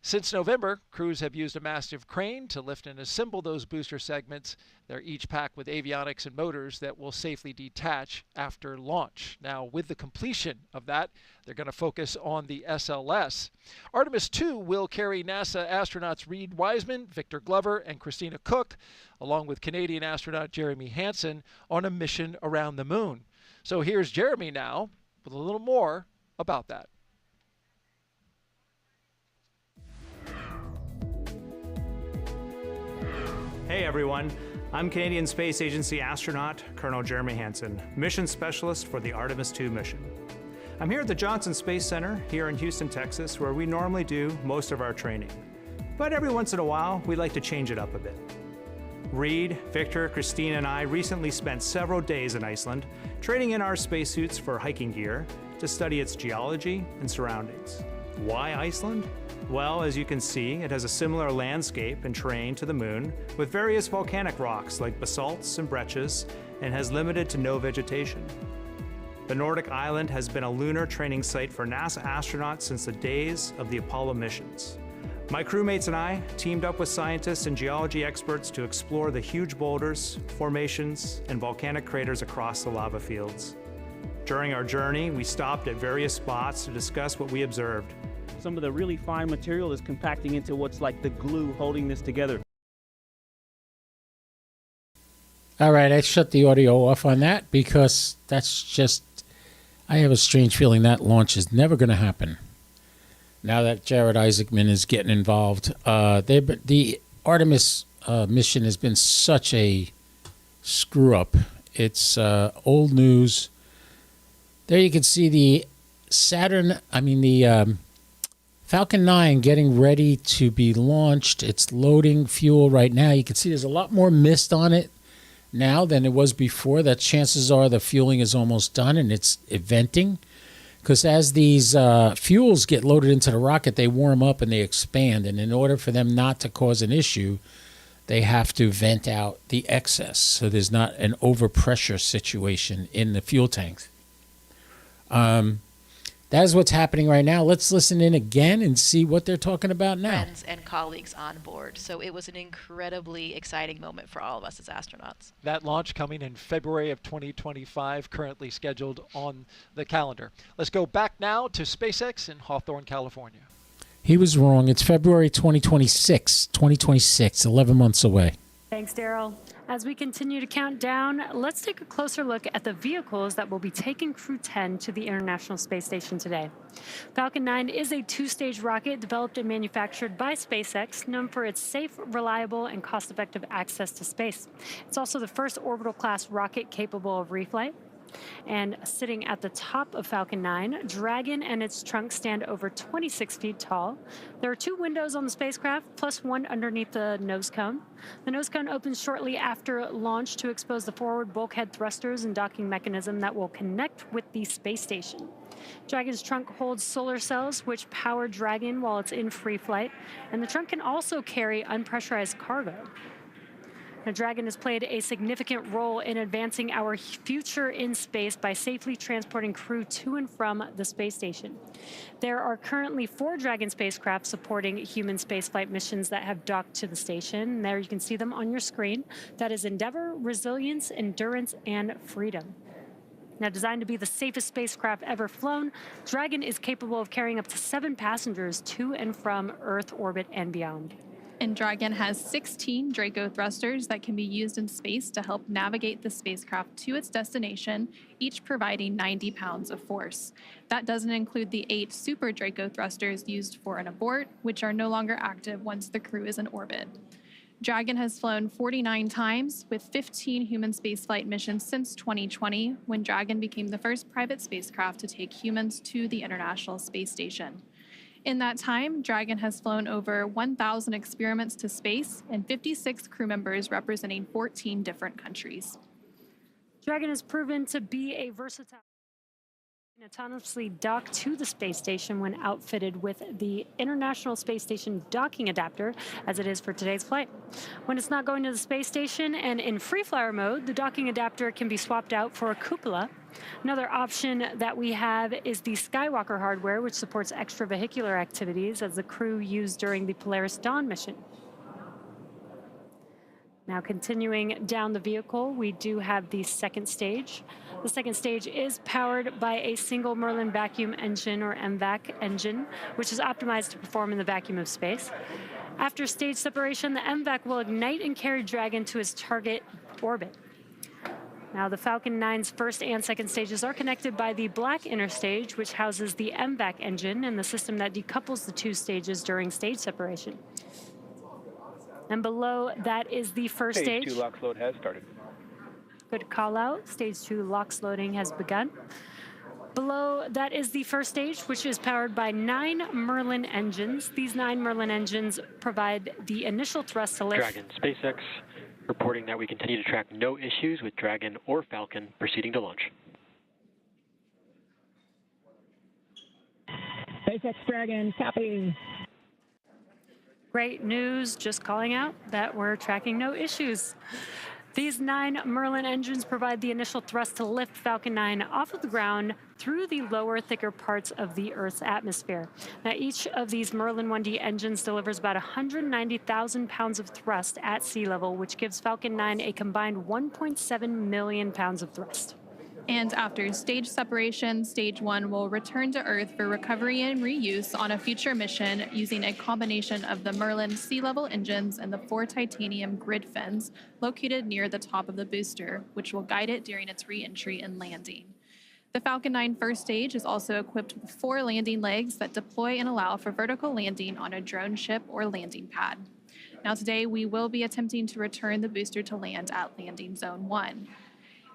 B: Since November, crews have used a massive crane to lift and assemble those booster segments. They're each packed with avionics and motors that will safely detach after launch. Now, with the completion of that, they're going to focus on the SLS. Artemis 2 will carry NASA astronauts Reed Wiseman, Victor Glover, and Christina Cook, along with Canadian astronaut Jeremy Hansen, on a mission around the moon. So here's Jeremy now with a little more about that.
K: Hey everyone, I'm Canadian Space Agency astronaut Colonel Jeremy Hansen, mission specialist for the Artemis 2 mission. I'm here at the Johnson Space Center here in Houston, Texas, where we normally do most of our training. But every once in a while, we like to change it up a bit. Reed, Victor, Christine, and I recently spent several days in Iceland trading in our spacesuits for hiking gear to study its geology and surroundings. Why Iceland? Well, as you can see, it has a similar landscape and terrain to the moon, with various volcanic rocks like basalts and breccias, and has limited to no vegetation. The Nordic island has been a lunar training site for NASA astronauts since the days of the Apollo missions. My crewmates and I teamed up with scientists and geology experts to explore the huge boulders, formations, and volcanic craters across the lava fields. During our journey, we stopped at various spots to discuss what we observed.
L: Some of the really fine material is compacting into what's like the glue holding this together.
A: All right, I shut the audio off on that because that's just, I have a strange feeling that launch is never going to happen. Now that Jared Isaacman is getting involved, the Artemis mission has been such a screw up. It's old news. There you can see the Falcon 9 getting ready to be launched. It's loading fuel right now. You can see there's a lot more mist on it now than it was before. That chances are the fueling is almost done and it's venting. Because as these fuels get loaded into the rocket, they warm up and they expand. And in order for them not to cause an issue, they have to vent out the excess. So there's not an overpressure situation in the fuel tanks. That is what's happening right now. Let's listen in again and see what they're talking about now.
G: Friends and colleagues on board. So it was an incredibly exciting moment for all of us as astronauts.
B: That launch coming in February of 2025, currently scheduled on the calendar. Let's go back now to SpaceX in Hawthorne, California.
A: He was wrong. It's February 2026, 11 months away.
D: Thanks, Daryl. As we continue to count down, let's take a closer look at the vehicles that will be taking Crew 10 to the International Space Station today. Falcon 9 is a two-stage rocket developed and manufactured by SpaceX, known for its safe, reliable, and cost-effective access to space. It's also the first orbital-class rocket capable of reflight. And sitting at the top of Falcon 9, Dragon and its trunk stand over 26 feet tall. There are 2 windows on the spacecraft, plus one underneath the nose cone. The nose cone opens shortly after launch to expose the forward bulkhead thrusters and docking mechanism that will connect with the space station. Dragon's trunk holds solar cells, which power Dragon while it's in free flight, and the trunk can also carry unpressurized cargo. Now, Dragon has played a significant role in advancing our future in space by safely transporting crew to and from the space station. There are currently 4 Dragon spacecraft supporting human spaceflight missions that have docked to the station. There you can see them on your screen. That is Endeavour, Resilience, Endurance, and Freedom. Now, designed to be the safest spacecraft ever flown, Dragon is capable of carrying up to 7 passengers to and from Earth orbit and beyond.
E: And Dragon has 16 Draco thrusters that can be used in space to help navigate the spacecraft to its destination, each providing 90 pounds of force. That doesn't include the 8 Super Draco thrusters used for an abort, which are no longer active once the crew is in orbit. Dragon has flown 49 times, with 15 human spaceflight missions since 2020, when Dragon became the first private spacecraft to take humans to the International Space Station. In that time, Dragon has flown over 1,000 experiments to space and 56 crew members representing 14 different countries.
D: Dragon has proven to be a versatile autonomously dock to the space station when outfitted with the International Space Station docking adapter, as it is for today's flight. When it's not going to the space station and in free flyer mode, the docking adapter can be swapped out for a cupola. Another option that we have is the Skywalker hardware, which supports extravehicular activities as the crew used during the Polaris Dawn mission. Now, continuing down the vehicle, we do have the second stage. The second stage is powered by a single Merlin vacuum engine, or MVAC engine, which is optimized to perform in the vacuum of space. After stage separation, the MVAC will ignite and carry Dragon to its target orbit. Now, the Falcon 9's first and second stages are connected by the black inner stage, which houses the MVAC engine and the system that decouples the 2 stages during stage separation. And below that is the first stage.
F: Stage 2 LOX load has started.
D: Good call out. Stage 2 LOX loading has begun. Below that is the first stage, which is powered by 9 Merlin engines. These 9 Merlin engines provide the initial thrust to lift.
M: Dragon SpaceX reporting that we continue to track no issues with Dragon or Falcon proceeding to launch.
N: SpaceX Dragon, copy.
D: Great news, just calling out that we're tracking no issues. These 9 Merlin engines provide the initial thrust to lift Falcon 9 off of the ground through the lower, thicker parts of the Earth's atmosphere. Now, each of these Merlin 1D engines delivers about 190,000 pounds of thrust at sea level, which gives Falcon 9 a combined 1.7 million pounds of thrust.
E: And after stage separation, stage 1 will return to Earth for recovery and reuse on a future mission using a combination of the Merlin sea level engines and the 4 titanium grid fins located near the top of the booster, which will guide it during its re-entry and landing. The Falcon 9 first stage is also equipped with 4 landing legs that deploy and allow for vertical landing on a drone ship or landing pad. Now, today we will be attempting to return the booster to land at landing zone 1.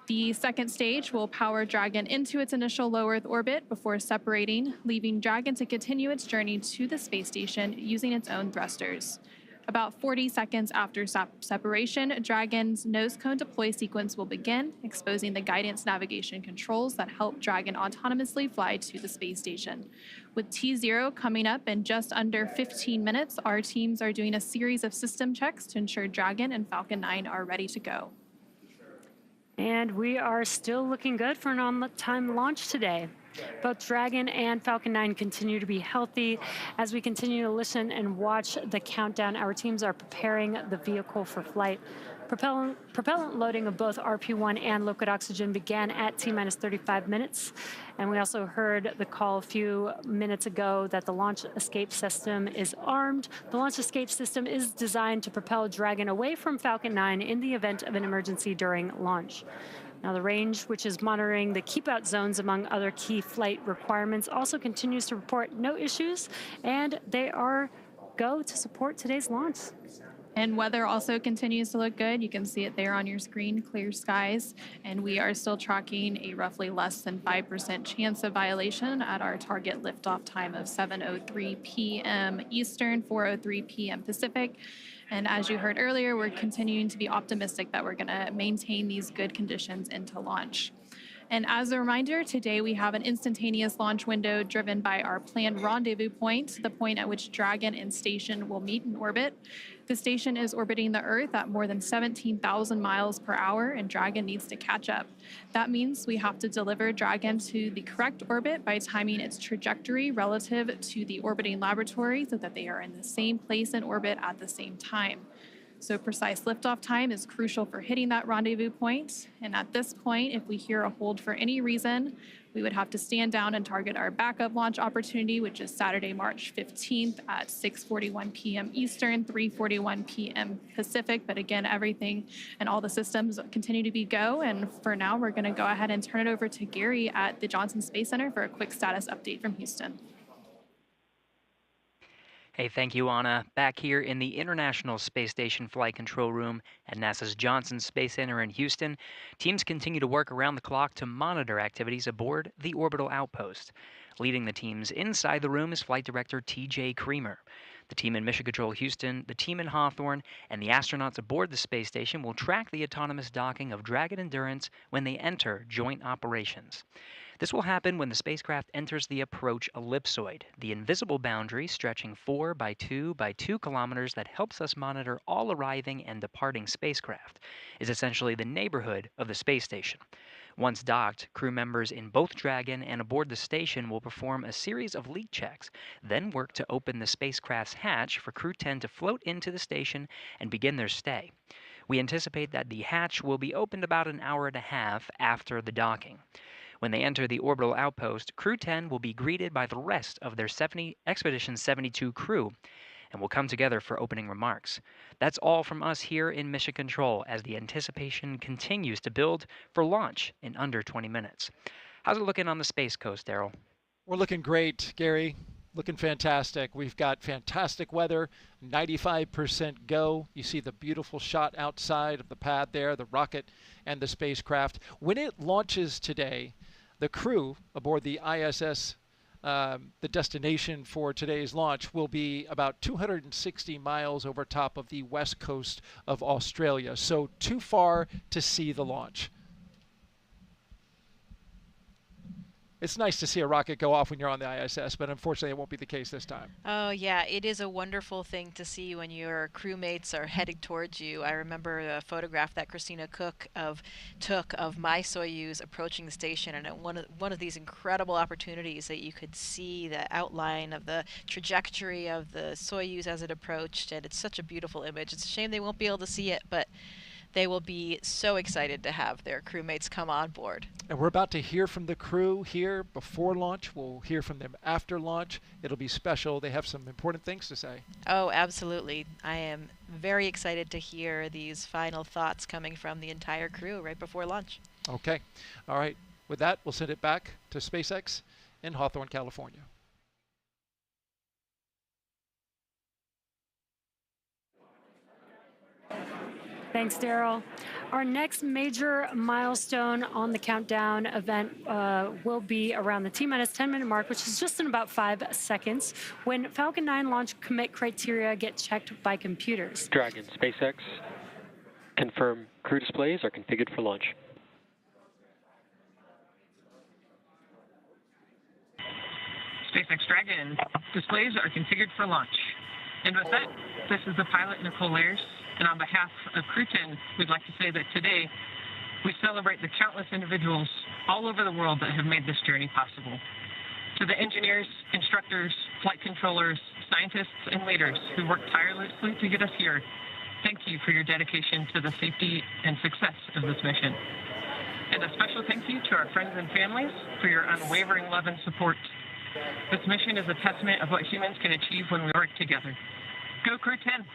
E: The second stage will power Dragon into its initial low Earth orbit before separating, leaving Dragon to continue its journey to the space station using its own thrusters. About 40 seconds after separation, Dragon's nose cone deploy sequence will begin, exposing the guidance navigation controls that help Dragon autonomously fly to the space station. With T0 coming up in just under 15 minutes, our teams are doing a series of system checks to ensure Dragon and Falcon 9 are ready to go.
D: And we are still looking good for an on-time launch today. Both Dragon and Falcon 9 continue to be healthy. As we continue to listen and watch the countdown, our teams are preparing the vehicle for flight. Propellant loading of both RP1 and liquid oxygen began at T-minus 35 minutes. And we also heard the call a few minutes ago that the launch escape system is armed. The launch escape system is designed to propel Dragon away from Falcon 9 in the event of an emergency during launch. Now, the range, which is monitoring the keep-out zones among other key flight requirements, also continues to report no issues, and they are go to support today's launch.
E: And weather also continues to look good. You can see it there on your screen, clear skies. And we are still tracking a roughly less than 5% chance of violation at our target liftoff time of 7:03 p.m. Eastern, 4:03 p.m. Pacific. And as you heard earlier, we're continuing to be optimistic that we're going to maintain these good conditions into launch. And as a reminder, today we have an instantaneous launch window driven by our planned rendezvous point, the point at which Dragon and station will meet in orbit. The station is orbiting the Earth at more than 17,000 miles per hour, and Dragon needs to catch up. That means we have to deliver Dragon to the correct orbit by timing its trajectory relative to the orbiting laboratory so that they are in the same place in orbit at the same time. So precise liftoff time is crucial for hitting that rendezvous point. And at this point, if we hear a hold for any reason, we would have to stand down and target our backup launch opportunity, which is Saturday, March 15th at 6:41 p.m. Eastern, 3:41 p.m. Pacific. But again, everything and all the systems continue to be go. And for now, we're going to go ahead and turn it over to Gary at the Johnson Space Center for a quick status update from Houston.
O: Hey, thank you, Anna. Back here in the International Space Station Flight Control Room at NASA's Johnson Space Center in Houston, teams continue to work around the clock to monitor activities aboard the orbital outpost. Leading the teams inside the room is Flight Director T.J. Creamer. The team in Mission Control Houston, the team in Hawthorne, and the astronauts aboard the space station will track the autonomous docking of Dragon Endurance when they enter joint operations. This will happen when the spacecraft enters the approach ellipsoid, the invisible boundary stretching 4 by 2 by 2 kilometers that helps us monitor all arriving and departing spacecraft, is essentially the neighborhood of the space station. Once docked, crew members in both Dragon and aboard the station will perform a series of leak checks, then work to open the spacecraft's hatch for Crew 10 to float into the station and begin their stay. We anticipate that the hatch will be opened about an hour and a half after the docking. When they enter the orbital outpost, Crew 10 will be greeted by the rest of their Expedition 72 crew and will come together for opening remarks. That's all from us here in Mission Control as the anticipation continues to build for launch in under 20 minutes. How's it looking on the Space Coast, Daryl?
B: We're looking great, Gary. Looking fantastic. We've got fantastic weather, 95% go. You see the beautiful shot outside of the pad there, the rocket and the spacecraft. When it launches today, the crew aboard the ISS, the destination for today's launch, will be about 260 miles over top of the west coast of Australia. So too far to see the launch. It's nice to see a rocket go off when you're on the ISS, but unfortunately it won't be the case this time.
G: Oh yeah, it is a wonderful thing to see when your crewmates are heading towards you. I remember a photograph that Christina Cook took of my Soyuz approaching the station, and one of these incredible opportunities that you could see the outline of the trajectory of the Soyuz as it approached, and it's such a beautiful image. It's a shame they won't be able to see it, but they will be so excited to have their crewmates come on board.
B: And we're about to hear from the crew here before launch. We'll hear from them after launch. It'll be special. They have some important things to say.
G: Oh, absolutely. I am very excited to hear these final thoughts coming from the entire crew right before launch.
B: Okay. All right. With that, we'll send it back to SpaceX in Hawthorne, California.
D: Thanks, Daryl. Our next major milestone on the countdown event will be around the T-minus 10-minute mark, which is just in about 5 seconds, when Falcon 9 launch commit criteria get checked by computers.
M: Dragon, SpaceX, confirm crew displays are configured for launch.
P: SpaceX Dragon, displays are configured for launch. And with that, this is the pilot, Nicole Ayers. And on behalf of Crew 10, we'd like to say that today we celebrate the countless individuals all over the world that have made this journey possible. To the engineers, instructors, flight controllers, scientists, and leaders who worked tirelessly to get us here, thank you for your dedication to the safety and success of this mission. And a special thank you to our friends and families for your unwavering love and support. This mission is a testament of what humans can achieve when we work together. Go Crew 10!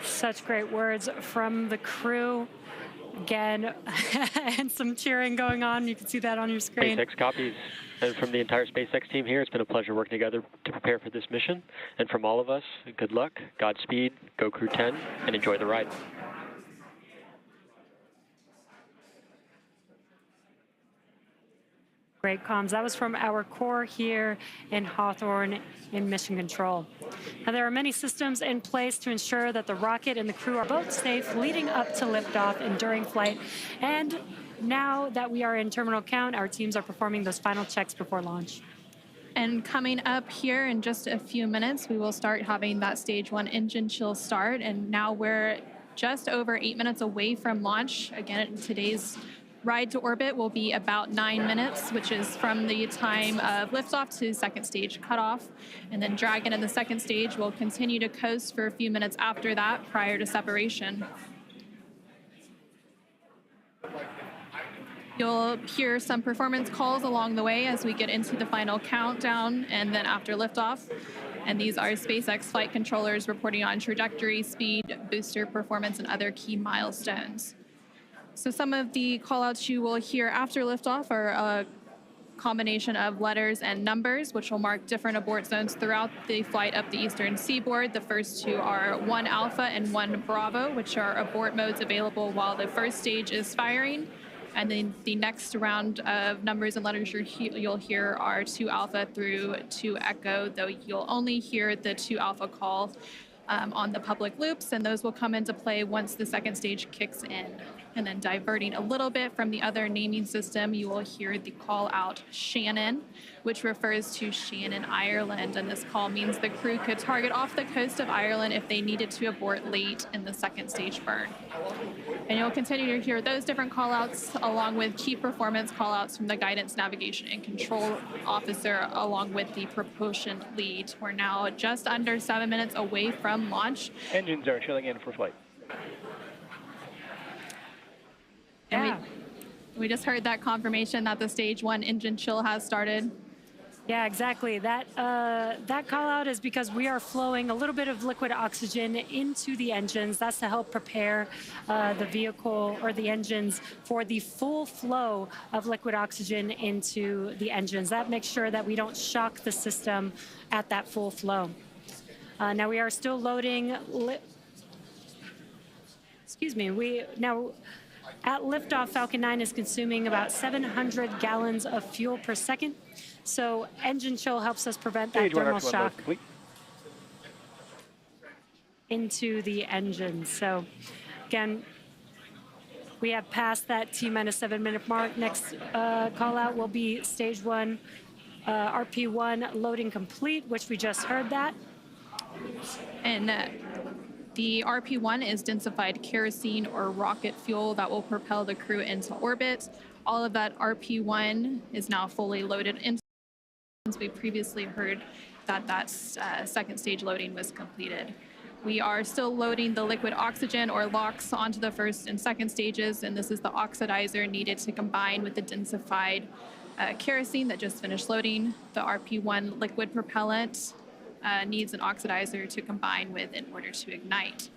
D: Such great words from the crew. again, and some cheering going on. You can see that on your screen.
M: SpaceX copies. And from the entire SpaceX team here, it's been a pleasure working together to prepare for this mission. And from all of us, good luck, Godspeed, go Crew 10, and enjoy the ride.
D: Great comms. That was from our core here in Hawthorne in Mission Control. Now, there are many systems in place to ensure that the rocket and the crew are both safe leading up to liftoff and during flight. And now that we are in terminal count, our teams are performing those final checks before launch.
E: And coming up here in just a few minutes, we will start having that stage 1 engine chill start. And now we're just over 8 minutes away from launch. Again, today's ride to orbit will be about 9 minutes, which is from the time of liftoff to second stage cutoff. And then Dragon in the second stage will continue to coast for a few minutes after that prior to separation. You'll hear some performance calls along the way as we get into the final countdown and then after liftoff. And these are SpaceX flight controllers reporting on trajectory, speed, booster performance, and other key milestones. So some of the callouts you will hear after liftoff are a combination of letters and numbers, which will mark different abort zones throughout the flight up the eastern seaboard. The first two are 1 Alpha and 1 Bravo, which are abort modes available while the first stage is firing. And then the next round of numbers and letters you'll hear are 2 Alpha through 2 Echo, though you'll only hear the 2 Alpha call on the public loops, and those will come into play once the second stage kicks in. And then diverting a little bit from the other naming system, you will hear the call out Shannon, which refers to Shannon, Ireland. And this call means the crew could target off the coast of Ireland if they needed to abort late in the second stage burn. And you'll continue to hear those different call outs along with key performance call outs from the guidance, navigation, and control officer along with the propulsion lead. We're now just under 7 minutes away from launch.
F: Engines are chilling in for flight.
E: And we just heard that confirmation that the stage 1 engine chill has started.
D: Yeah, exactly. That call out is because we are flowing a little bit of liquid oxygen into the engines. That's to help prepare the vehicle or the engines for the full flow of liquid oxygen into the engines. That makes sure that we don't shock the system at that full flow. Now we are still loading. At liftoff, Falcon 9 is consuming about 700 gallons of fuel per second. So engine chill helps us prevent that thermal shock into the engine. So again, we have passed that T-minus 7 minute mark. Next call out will be stage 1, RP1 loading complete, which we just heard that.
E: And the RP1 is densified kerosene or rocket fuel that will propel the crew into orbit. All of that RP1 is now fully loaded into. We previously heard that second stage loading was completed. We are still loading the liquid oxygen or LOX onto the first and second stages, and this is the oxidizer needed to combine with the densified kerosene that just finished loading. The RP1 liquid propellant needs an oxidizer to combine with in order to ignite.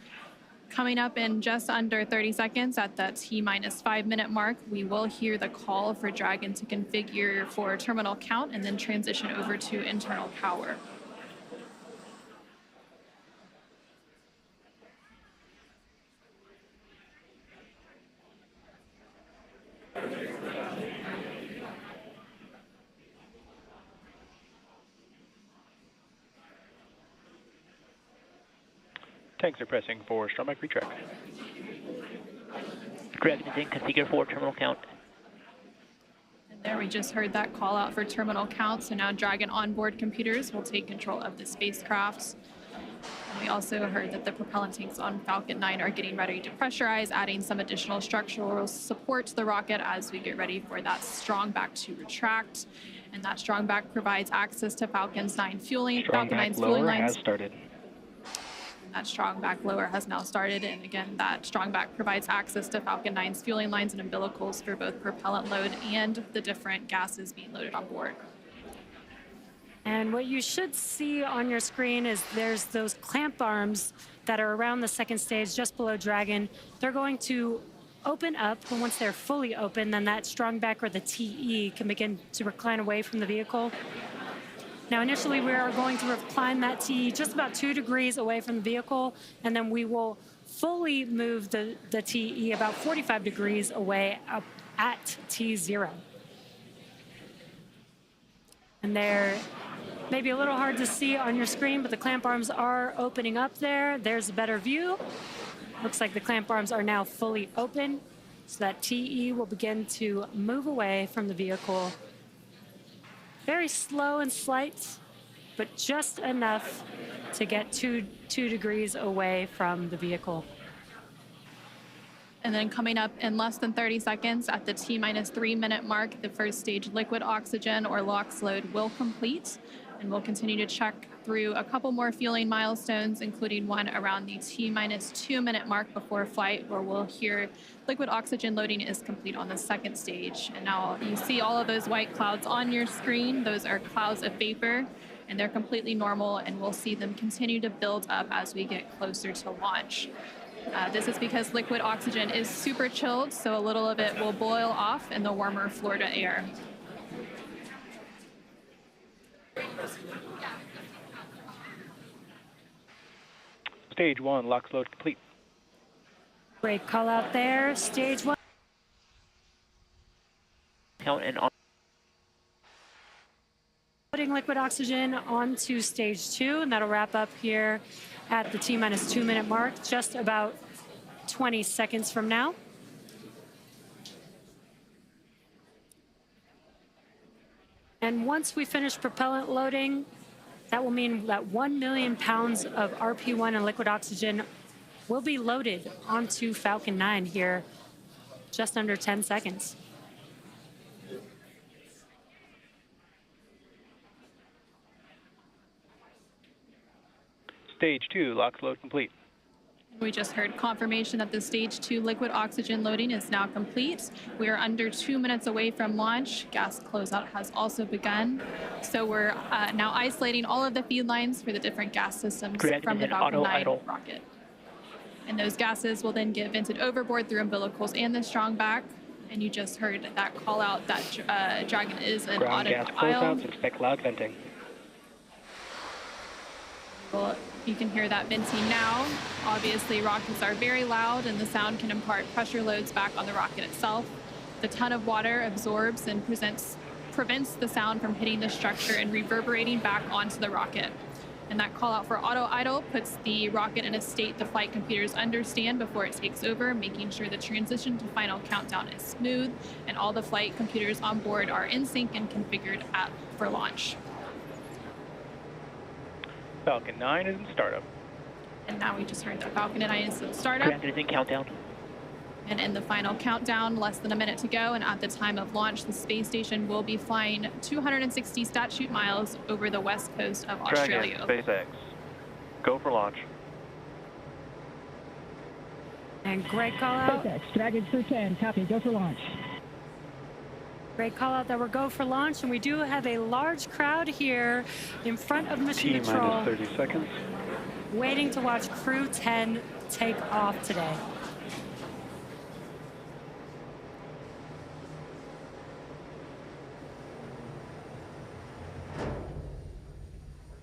E: Coming up in just under 30 seconds at that T-minus 5 minute mark, we will hear the call for Dragon to configure for terminal count and then transition over to internal power.
F: Tanks are pressing for Stromback retract.
Q: Dragon is in configure for terminal count.
E: And there we just heard that call out for terminal count. So now Dragon onboard computers will take control of the spacecraft. And we also heard that the propellant tanks on Falcon 9 are getting ready to pressurize, adding some additional structural support to the rocket as we get ready for that strong back to retract. And that strong back provides access to Falcon 9's fueling lines.
F: Has started.
E: That strong back lower has now started, and again, that strong back provides access to Falcon 9's fueling lines and umbilicals for both propellant load and the different gases being loaded on board.
D: And what you should see on your screen is there's those clamp arms that are around the second stage just below Dragon. They're going to open up, and once they're fully open, then that strong back or the TE can begin to recline away from the vehicle. Now, initially, we are going to recline that TE just about 2 degrees away from the vehicle, and then we will fully move the TE about 45 degrees away up at T0. And they're maybe a little hard to see on your screen, but the clamp arms are opening up there. There's a better view. Looks like the clamp arms are now fully open, so that TE will begin to move away from the vehicle. Very slow and slight, but just enough to get two degrees away from the vehicle.
E: And then coming up in less than 30 seconds at the T-minus 3 minute mark, the first stage liquid oxygen or LOX load will complete. And we'll continue to check through a couple more fueling milestones, including one around the T-minus 2 minute mark before flight, where we'll hear liquid oxygen loading is complete on the second stage. And now you see all of those white clouds on your screen. Those are clouds of vapor, and they're completely normal, and we'll see them continue to build up as we get closer to launch. This is because liquid oxygen is super chilled, so a little of it will boil off in the warmer Florida air.
F: Stage 1, LOX load complete.
D: Great call out there. Stage 1.
Q: Count and on.
D: Putting liquid oxygen onto stage 2, and that'll wrap up here at the T-minus 2 minute mark, just about 20 seconds from now. And once we finish propellant loading, that will mean that 1 million pounds of RP1 and liquid oxygen will be loaded onto Falcon 9 here, just under 10 seconds.
F: Stage 2, LOX load complete.
E: We just heard confirmation that the stage 2 liquid oxygen loading is now complete. We are under 2 minutes away from launch. Gas closeout has also begun. So we're now isolating all of the feed lines for the different gas systems from the Falcon 9 rocket. And those gases will then get vented overboard through umbilicals and the strong back. And you just heard that call out that Dragon is an
F: Ground gas
E: aisle.
F: closeouts, expect loud venting.
E: Well, you can hear that venting now. Obviously, rockets are very loud, and the sound can impart pressure loads back on the rocket itself. The ton of water absorbs and prevents the sound from hitting the structure and reverberating back onto the rocket. And that call out for auto idle puts the rocket in a state the flight computers understand before it takes over, making sure the transition to final countdown is smooth and all the flight computers on board are in sync and configured for launch.
F: Falcon 9 is in startup.
E: And now we just heard that Falcon 9 is in startup.
Q: Ground is in countdown.
E: And in the final countdown, less than a minute to go, and at the time of launch, the space station will be flying 260 statute miles over the west coast of Australia.
F: Dragon, SpaceX. Go for launch.
D: And great call out.
N: SpaceX, Dragon Crew 10, copy, go for launch.
D: Great call out that we're go for launch, and we do have a large crowd here in front of Mission Control.
F: T-minus 30 seconds.
D: Waiting to watch Crew 10 take off today.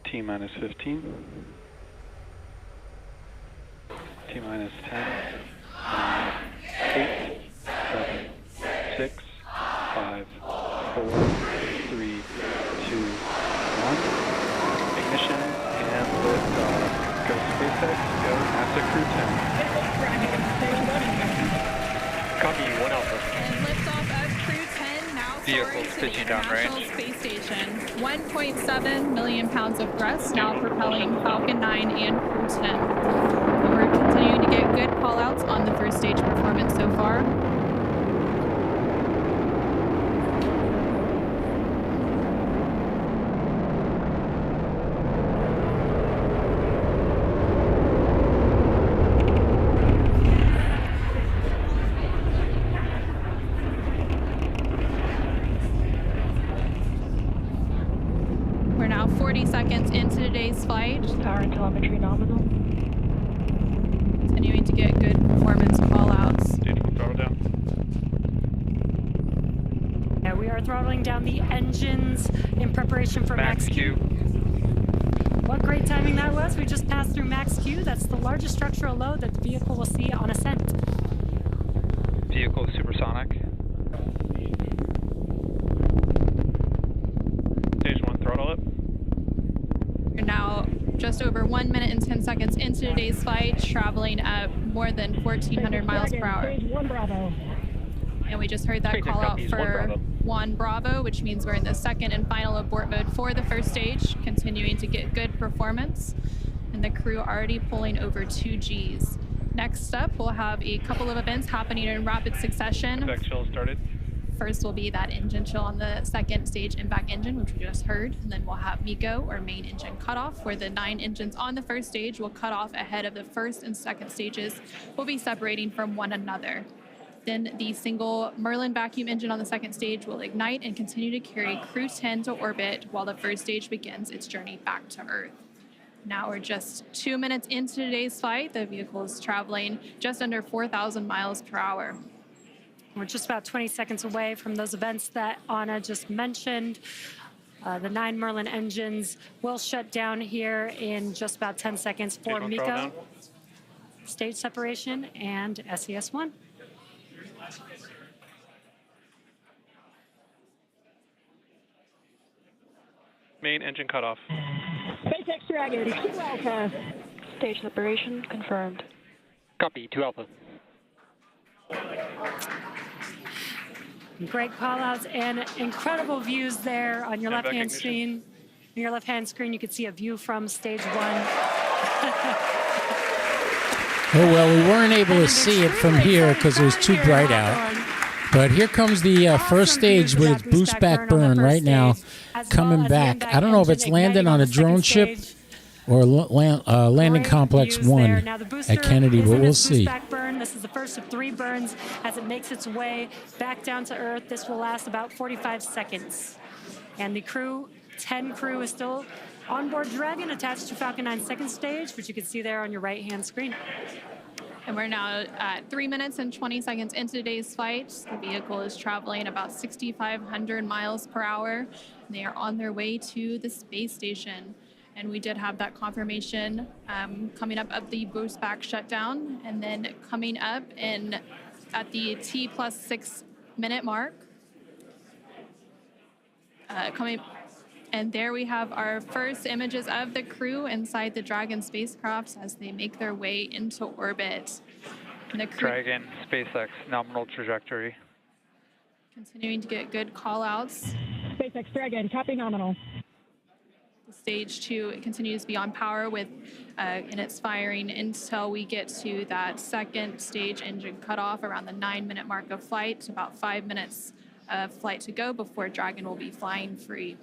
F: T-minus 15. T-minus 10. 8, 7, 6, 5, 4, 3, 2, 1. Ignition and liftoff. Go SpaceX, go NASA Crew 10.
R: Copy, 1 Alpha.
E: And liftoff of Crew 10 now soaring to the International Space Station. 1.7 million pounds of thrust now propelling Falcon 9 and Crew 10. And we're continuing to get good call-outs on the first stage performance so far. We're now 40 seconds into today's flight.
N: Power and telemetry nominal.
E: continuing to get good performance call-outs.
F: Throttle down.
D: Yeah, we are throttling down the engines in preparation for Max Q. What great timing that was. We just passed through Max Q. That's the largest structural load that the vehicle will see on ascent.
F: Vehicle supersonic. Stage 1, throttle up.
E: We're now just over 1 minute and 10 seconds into today's flight, traveling at more than 1,400 miles per hour.
N: Stage 1 Bravo.
E: And we just heard that call out for 1 Bravo, which means we're in the second and final abort mode for the first stage, continuing to get good performance. And the crew already pulling over 2 Gs. Next up, we'll have a couple of events happening in rapid succession.
F: Back chill started.
E: First will be that engine chill on the second stage impact engine, which we just heard. And then we'll have MECO, or main engine cutoff, where the 9 engines on the first stage will cut off ahead of the first and second stages. Will be separating from one another. Then the single Merlin vacuum engine on the second stage will ignite and continue to carry Crew 10 to orbit while the first stage begins its journey back to Earth. Now we're just 2 minutes into today's flight. The vehicle is traveling just under 4,000 miles per hour.
D: We're just about 20 seconds away from those events that Anna just mentioned. The 9 Merlin engines will shut down here in just about 10 seconds for MECO, stage separation, and SES-1.
F: Main engine cutoff.
N: SpaceX Dragon, 2 Alpha.
Q: Stage separation confirmed.
M: Copy, 2 Alpha.
D: Great call-outs and incredible views there on your left-hand screen. On your left-hand screen, you can see a view from stage 1.
A: Oh, well, we weren't able to see it from here because it was too bright out. But here comes the first stage with its boost back burn right now, coming back. I don't know if it's landing on a drone ship or landing complex 1 at Kennedy, but we'll see.
D: This is the first of 3 burns as it makes its way back down to Earth. This will last about 45 seconds. And the crew, 10 crew, is still on board Dragon, attached to Falcon 9 second stage, which you can see there on your right-hand screen.
E: And we're now at 3 minutes and 20 seconds into today's flight. The vehicle is traveling about 6,500 miles per hour. And they are on their way to the space station. And we did have that confirmation coming up of the boost back shutdown. And then coming up at the T+6 minute mark. And there we have our first images of the crew inside the Dragon spacecraft as they make their way into orbit. And the crew
F: Dragon, SpaceX, nominal trajectory.
E: continuing to get good call-outs.
N: SpaceX Dragon, copy nominal.
E: Stage 2, it continues to be on power with in its firing until we get to that second stage engine cutoff around the 9-minute mark of flight. About 5 minutes of flight to go before Dragon will be flying free.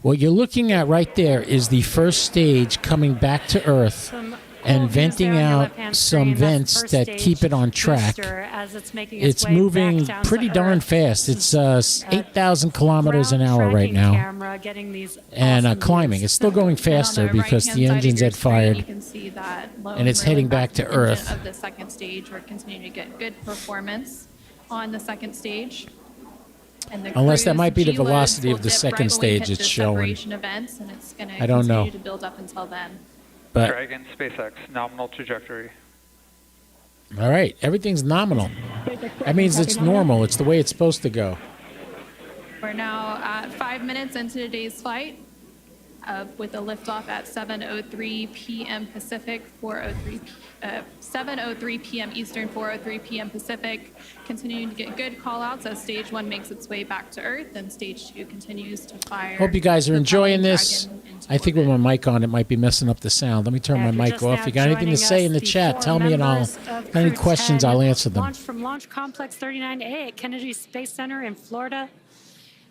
A: What you're looking at right there is the first stage coming back to Earth and venting out some vents that keep it on track. It's moving pretty darn fast. It's 8,000 kilometers an hour right now. And climbing. It's still going faster because the engines had fired. And it's heading back to Earth.
E: Of the second stage, we're continuing to get good performance on the second stage.
A: Unless that might be the velocity of the second stage it's showing.
E: Events, and it's going to
A: I don't know.
E: continue to build up until then.
A: But
F: Dragon, SpaceX, nominal trajectory.
A: all right, everything's nominal. That means it's normal. It's the way it's supposed to go.
E: We're now at 5 minutes into today's flight with a liftoff at 7:03 p.m. Pacific, 7:03 p.m. Eastern, 4:03 p.m. Pacific. Continuing to get good call-outs as Stage 1 makes its way back to Earth, and Stage 2 continues to fire.
A: Hope you guys are enjoying this. I think with my mic on, it might be messing up the sound. Let me turn my mic off. If you got anything to say in the chat, tell me, and any questions, I'll answer them.
D: Launched from Launch Complex 39A at Kennedy Space Center in Florida,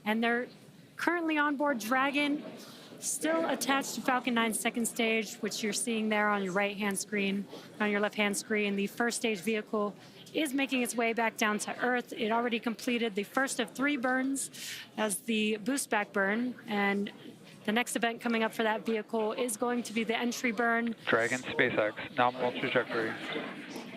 D: and they're currently on board Dragon, still attached to Falcon 9 second stage, which you're seeing there on your right-hand screen. On your left-hand screen, the first stage vehicle is making its way back down to Earth. It already completed the first of 3 burns as the boost back burn, and The next event coming up for that vehicle is going to be the entry burn.
F: Dragon SpaceX, nominal trajectory.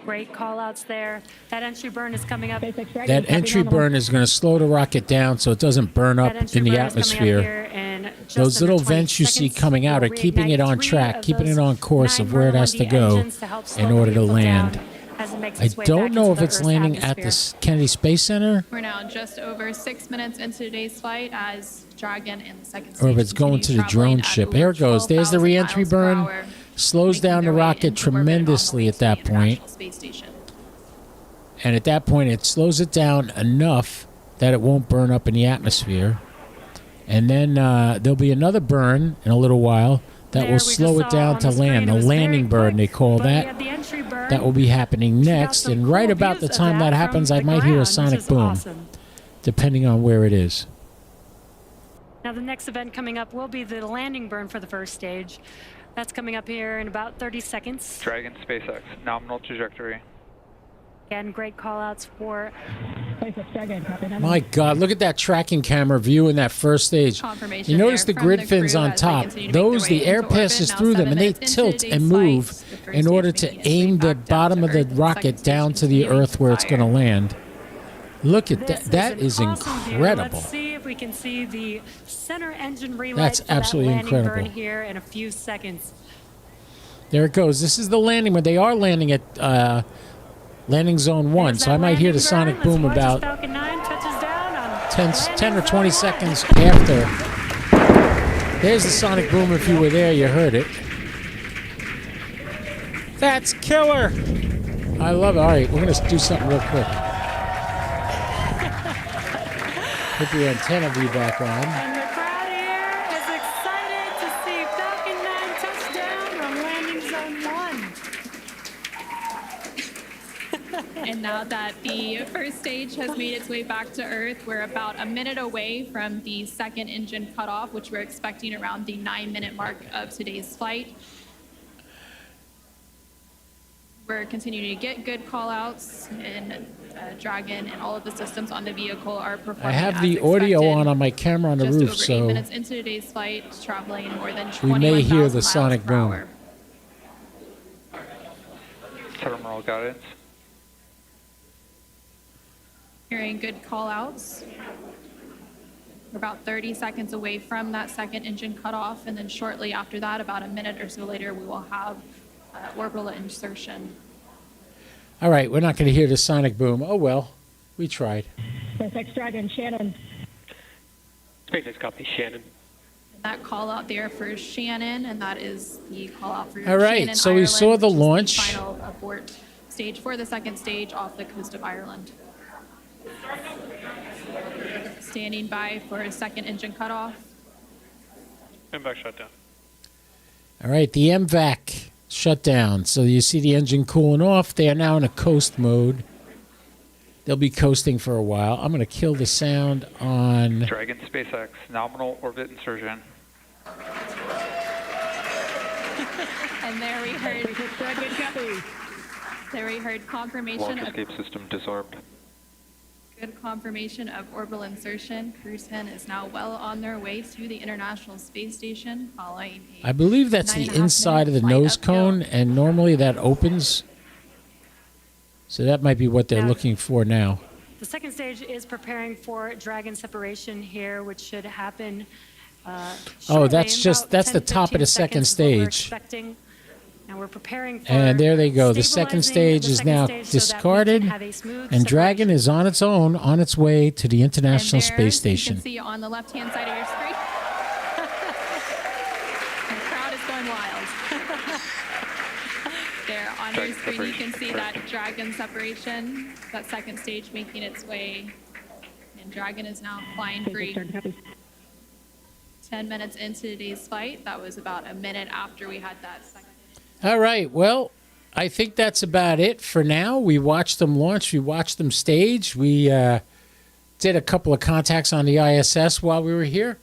D: Great call outs there. That entry burn is coming up.
A: That entry burn is going to slow the rocket down so it doesn't burn up in the atmosphere. Those little vents you see coming out are keeping it on track, keeping it on course of where it has to go in order to land. I don't know if it's landing at the Kennedy Space Center
E: We're now just over 6 minutes into today's flight as Dragon and the second stage
A: or if it's going to the drone ship. There it goes. There's the re-entry burn. Slows down the rocket tremendously at that point.
E: Space Station.
A: And at that point, it slows it down enough that it won't burn up in the atmosphere. And then there'll be another burn in a little while that will slow it down to land. The landing burn, they call that. That will be happening next. And right about the time that happens, I might hear a sonic boom, depending on where it is.
D: Now, the next event coming up will be the landing burn for the first stage. That's coming up here in about 30 seconds.
F: Dragon SpaceX, nominal trajectory.
D: Again, great call outs for...
A: My God, look at that tracking camera view in that first stage. You notice the grid fins on top. Those, the air passes through them, and they tilt and move in order to aim the bottom of the rocket down to the Earth where it's going to land. Look at that. That is incredible.
D: Let's see if we can see the center engine relight.
A: That's absolutely incredible.
D: Burn here in a few seconds.
A: There it goes. This is the landing where they are landing at landing zone 1, so I might hear the sonic boom about 10 or 20 seconds after. There's the sonic boom. If you were there, you heard it. That's killer. I love it. All right, we're going to do something real quick. Put the antenna view back on.
D: And the crowd here is excited to see Falcon 9 touchdown on landing zone 1.
E: And now that the first stage has made its way back to Earth, we're about a minute away from the second engine cutoff, which we're expecting around the 9-minute mark of today's flight. We're continuing to get good call-outs, and Dragon and all of the systems on the vehicle are performing
A: I have
E: as
A: the
E: expected.
A: audio on my camera on the
E: Just
A: roof,
E: over 8
A: so
E: minutes into today's flight, traveling more than
A: we may hear the
E: 21,000
A: sonic
E: miles
A: boom.
E: per hour.
F: Terminal guidance.
E: Hearing good call-outs. We're about 30 seconds away from that second engine cutoff, and then shortly after that, about a minute or so later, we will have orbital insertion.
A: All right, we're not going to hear the sonic boom. Oh, well, we tried.
N: SpaceX Dragon, Shannon.
M: SpaceX copy, Shannon.
E: That call out there for Shannon, and that is the call out for
A: All right,
E: Shannon,
A: so we
E: Ireland,
A: saw the
E: which is
A: launch.
E: The final abort stage for the second stage off the coast of Ireland. Standing by for a second engine cutoff.
F: MVAC shutdown.
A: All right, the MVAC shut down. So you see the engine cooling off. They are now in a coast mode. They'll be coasting for a while. I'm going to kill the sound on...
F: Dragon SpaceX, nominal orbit insertion.
E: And there we heard confirmation
M: Launch
E: of
M: escape system disarmed.
E: good confirmation of orbital insertion. Crew 10 is now well on their way to the International Space Station following
A: I believe that's the inside of the nose cone, and normally that opens. So that might be what they're looking for now.
D: The second stage is preparing for Dragon separation here, which should happen
A: Oh, that's the top of the second stage.
D: Now we're preparing for
A: And there they go. The second stage is now discarded, and Dragon is on its own, on its way to the International Space
E: You
A: Station.
E: can see on the left-hand side of your screen. The crowd is going wild. There on your screen, you can see that Dragon separation, that second stage making its way, and Dragon is now flying free. 10 minutes into today's flight, that was about a minute after we had that second.
A: All right. Well, I think that's about it for now. We watched them launch. We watched them stage. We did a couple of contacts on the ISS while we were here.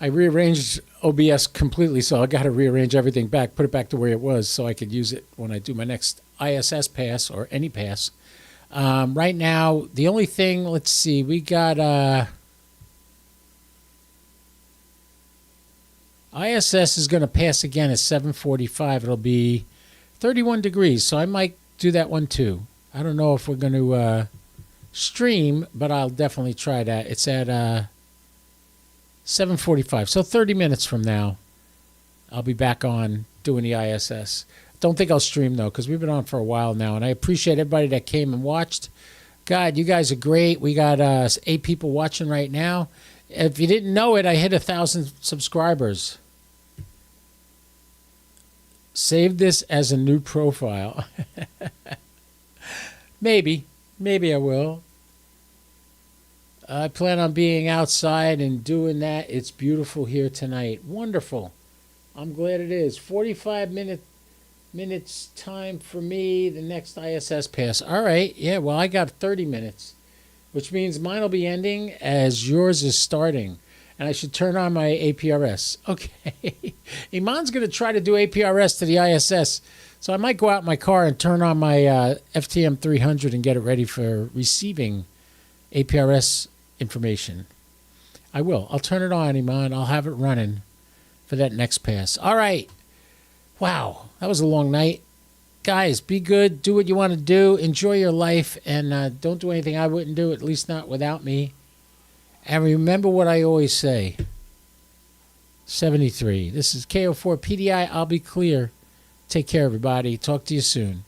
A: I rearranged OBS completely, so I got to rearrange everything back, put it back to where it was so I could use it when I do my next ISS pass or any pass. Right now, the only thing, let's see, we got... ISS is going to pass again at 7:45. It'll be 31 degrees, so I might do that one too. I don't know if we're going to stream, but I'll definitely try that. It's at 7:45, so 30 minutes from now, I'll be back on doing the ISS. Don't think I'll stream, though, because we've been on for a while now, and I appreciate everybody that came and watched. God, you guys are great. We got 8 people watching right now. If you didn't know it, I hit 1,000 subscribers. Save this as a new profile. Maybe I will. I plan on being outside and doing that. It's beautiful here tonight. Wonderful. I'm glad it is. 45 minutes time for me, the next ISS pass. All right. Yeah, well, I got 30 minutes, which means mine will be ending as yours is starting. And I should turn on my APRS. Okay. Iman's going to try to do APRS to the ISS. So I might go out in my car and turn on my FTM 300 and get it ready for receiving APRS information. I will. I'll turn it on, Iman. I'll have it running for that next pass. All right. Wow. That was a long night. Guys, be good. Do what you want to do. Enjoy your life. And don't do anything I wouldn't do, at least not without me. And remember what I always say. 73. This is KO4 PDI. I'll be clear. Take care, everybody. Talk to you soon.